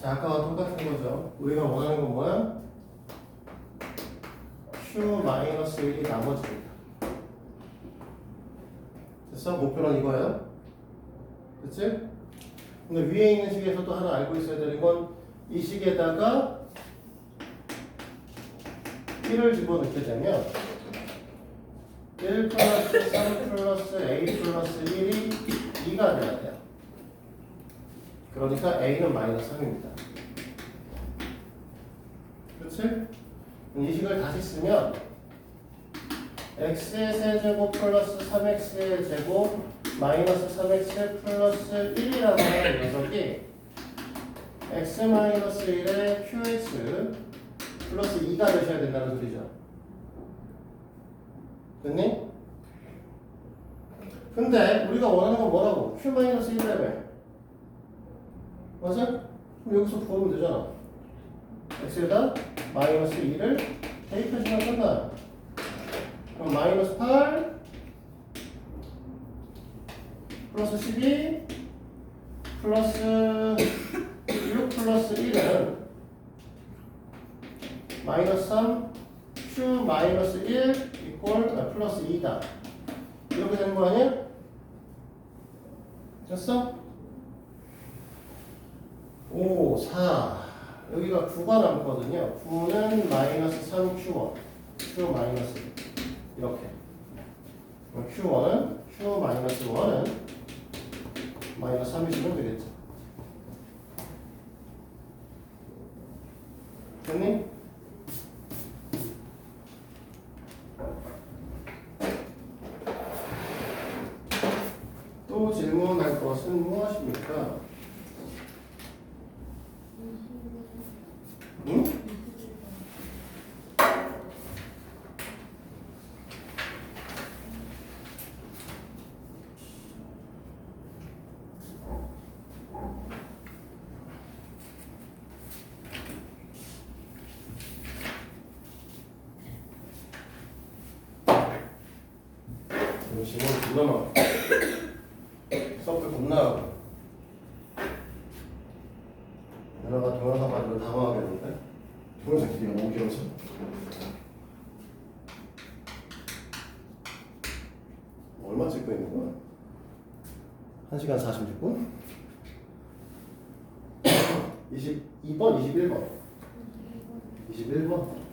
자, 아까와 똑같은 거죠. 우리가 원하는 건 뭐야? Q-1이 나머지입니다. 됐어? 목표는 이거예요. 그치? 근데 위에 있는 식에서도 하나 알고 있어야 되는 건 이 식에다가 1을 집어넣게 되면 1 플러스 3 플러스 a 플러스 1이 2가 돼야 돼요. 그러니까 a는 마이너스 3입니다. 그렇지? 이 식을 다시 쓰면 x의 세제곱 플러스 3x의 제곱 마이너스 3x 플러스 1이라고 하는 녀석이 x 마이너스 1의 qx 플러스 2가 되셔야 된다는 소리죠. 됐니? 근데 우리가 원하는 건 뭐라고? q 마이너스 1이라며. 맞아? 그럼 여기서 부으면 되잖아. x에다 마이너스 2를 대입해주면 끝나요. 그럼 마이너스 8 플러스 12 플러스 6 플러스 1은 마이너스 3 q 마이너스 1 이꼴 플러스 2다. 이렇게 되는 거 아니야? 됐어? 5, 4 여기가 9가 남거든요. 9는 마이너스 3q1 q 마이너스 1 이렇게 q1은 q 마이너스 1은 마이너스 3이 주면 되겠죠. 또 질문할 것은 무엇입니까? 응? 질문 존나 많아. 서브 겁나 하고. 내가 동영상 가지고 당황하겠는데? 동영상 길이가 너무 길어서. 얼마 찍고 있는 거야? 1시간 46분? 22번, 21번. 21번.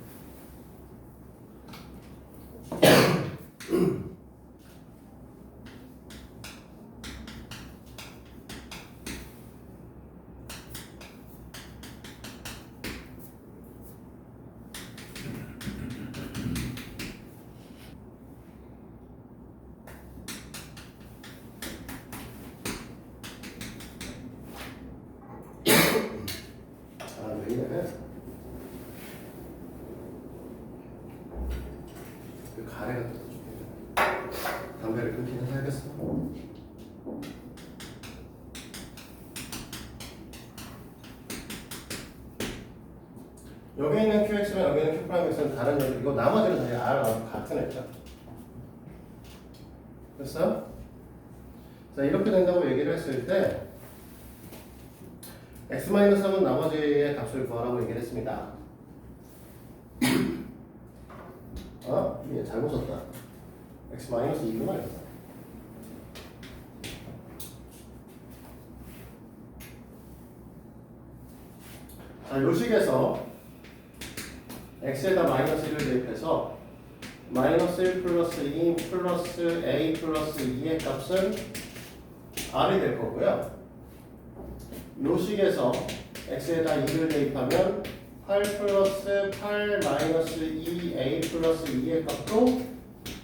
왜 이래? 그 가래가 뜯어 죽겠네. 담배를 끊기는 해야겠어. 여기 있는 QX랑 여기 있는 Q'X는 다른 얘기고 나머지는 사실 R하고 같은 애죠. 됐어? 자, 이렇게 된다고 얘기를 했을 때 X-3은 나머지의 값을 구하라고 얘기를 했습니다. 얘 잘못 썼다. X-2구나 이거. 자, 요 식에서 X에다 -1을 대입해서 -1 플러스 2 플러스 A 플러스 2의 값은 R이 될 거고요. 요 식에서 x에다 2를 대입하면 8 플러스 8 마이너스 2 a 플러스 2의 값도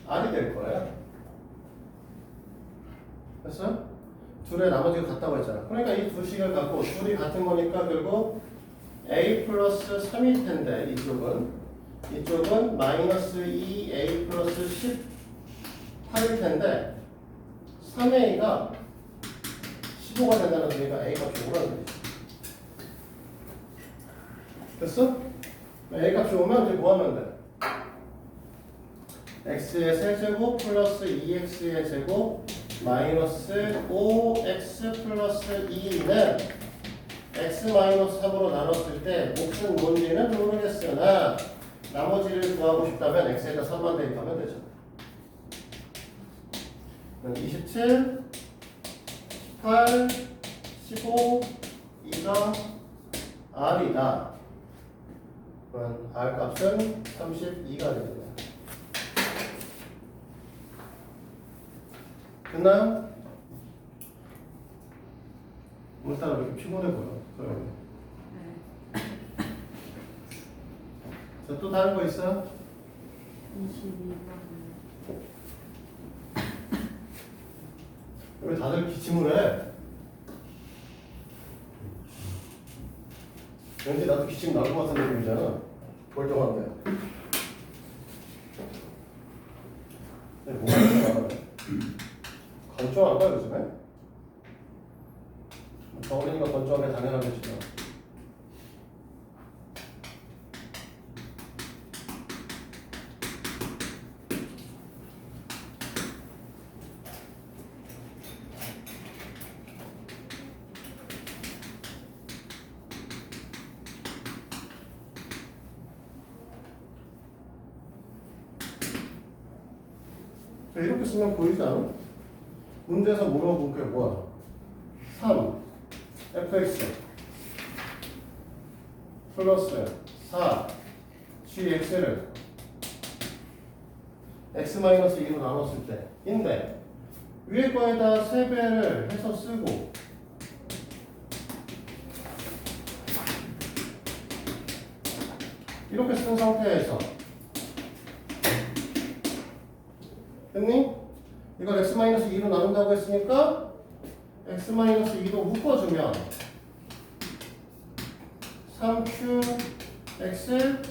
r이 될 거예요. 됐어? 둘의 나머지가 같다고 했잖아. 그러니까 이 두 식을 갖고 둘이 같은 거니까 결국 a 플러스 3일 텐데 이쪽은 마이너스 2a 플러스 18일 텐데 3a가 15가 된다는 소리가 a 값이 5라는 거지. 됐어? a 값이 5면 이제 뭐 하면 돼? x의 세제곱 플러스 2x의 제곱 마이너스 5x 플러스 2는 x 마이너스 3으로 나눴을 때 몫은 뭔지는 모르겠으나 나머지를 구하고 싶다면 x에다 3만 대입하면 되죠. 27 8, 15, 2가 R이다. 그럼 R 값은 32가 됩니다. 끝나요? 오늘따라 왜 이렇게 피곤해 보여? 자, 또 다른 거 있어요? 22번. 왜 다들 기침을 해? 왠지 나도 기침 나올 것 같은 느낌이잖아. 멀쩡한데. 뭐가 건조한가 요즘에? 겨울이니까 건조하게 당연하겠지만. 이렇게 쓰면 보이지 않아? 문제에서 물어본 게 뭐야? 3 fx 플러스 4 gx를 x-2로 나눴을 때 인데 위에 거에다 3배를 해서 쓰고 이렇게 쓴 상태에서 됐니? 이걸 x-2로 나눈다고 했으니까 x-2로 묶어주면 3q x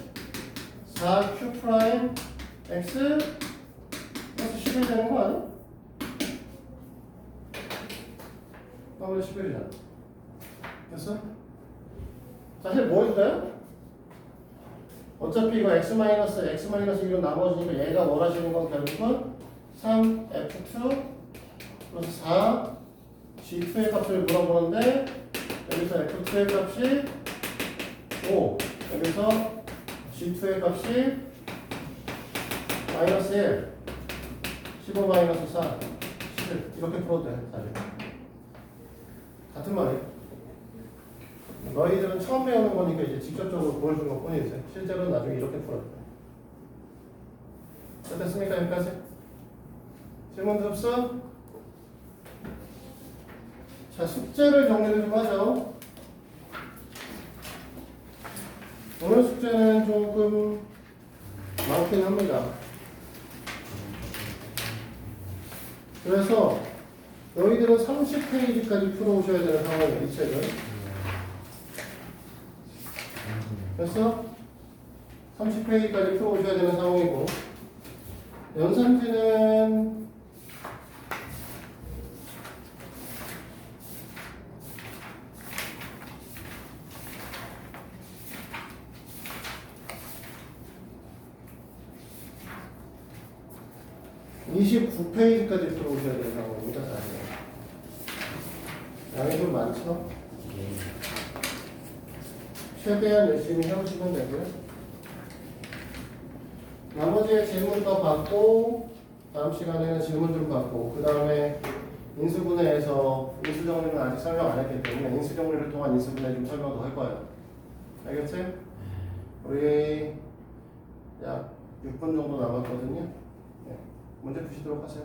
4q 프라임 x 플러스 11 되는 거 아니야? 더블 11이잖아. 됐어? 사실 뭐 해줄까요? 어차피 이거 x-2로 나머지니까 얘가 원하시는 건 결국은 3f2 플러스 4 g2의 값을 물어보는데 여기서 f2의 값이 5 여기서 g2의 값이 마이너스 1 15 마이너스 4 11 이렇게 풀어도 돼 사실 같은 말이에요. 너희들은 처음 배우는 거니까 이제 직접적으로 보여준 것 뿐이지 실제로는 나중에 이렇게 풀어야 돼. 됐습니까? 여기까지? 질문들 없어? 자, 숙제를 정리를 좀 하죠. 오늘 숙제는 조금 많긴 합니다. 그래서 너희들은 30페이지까지 풀어오셔야 되는 상황이에요, 이 책은. 됐어? 30페이지까지 풀어오셔야 되는 상황이고 연산지는 29페이지까지 풀어오셔야 되는 상황입니다. 사실. 양이 좀 많죠? 최대한 열심히 해보시면 되고요. 나머지의 질문 더 받고 다음 시간에는 질문 좀 받고 그 다음에 인수분해에서 인수정리는 아직 설명 안 했기 때문에 인수정리를 통한 인수분해 좀 설명도 할 거예요. 알겠지? 우리 약 6분 정도 남았거든요. 네. 문제 푸시도록 하세요.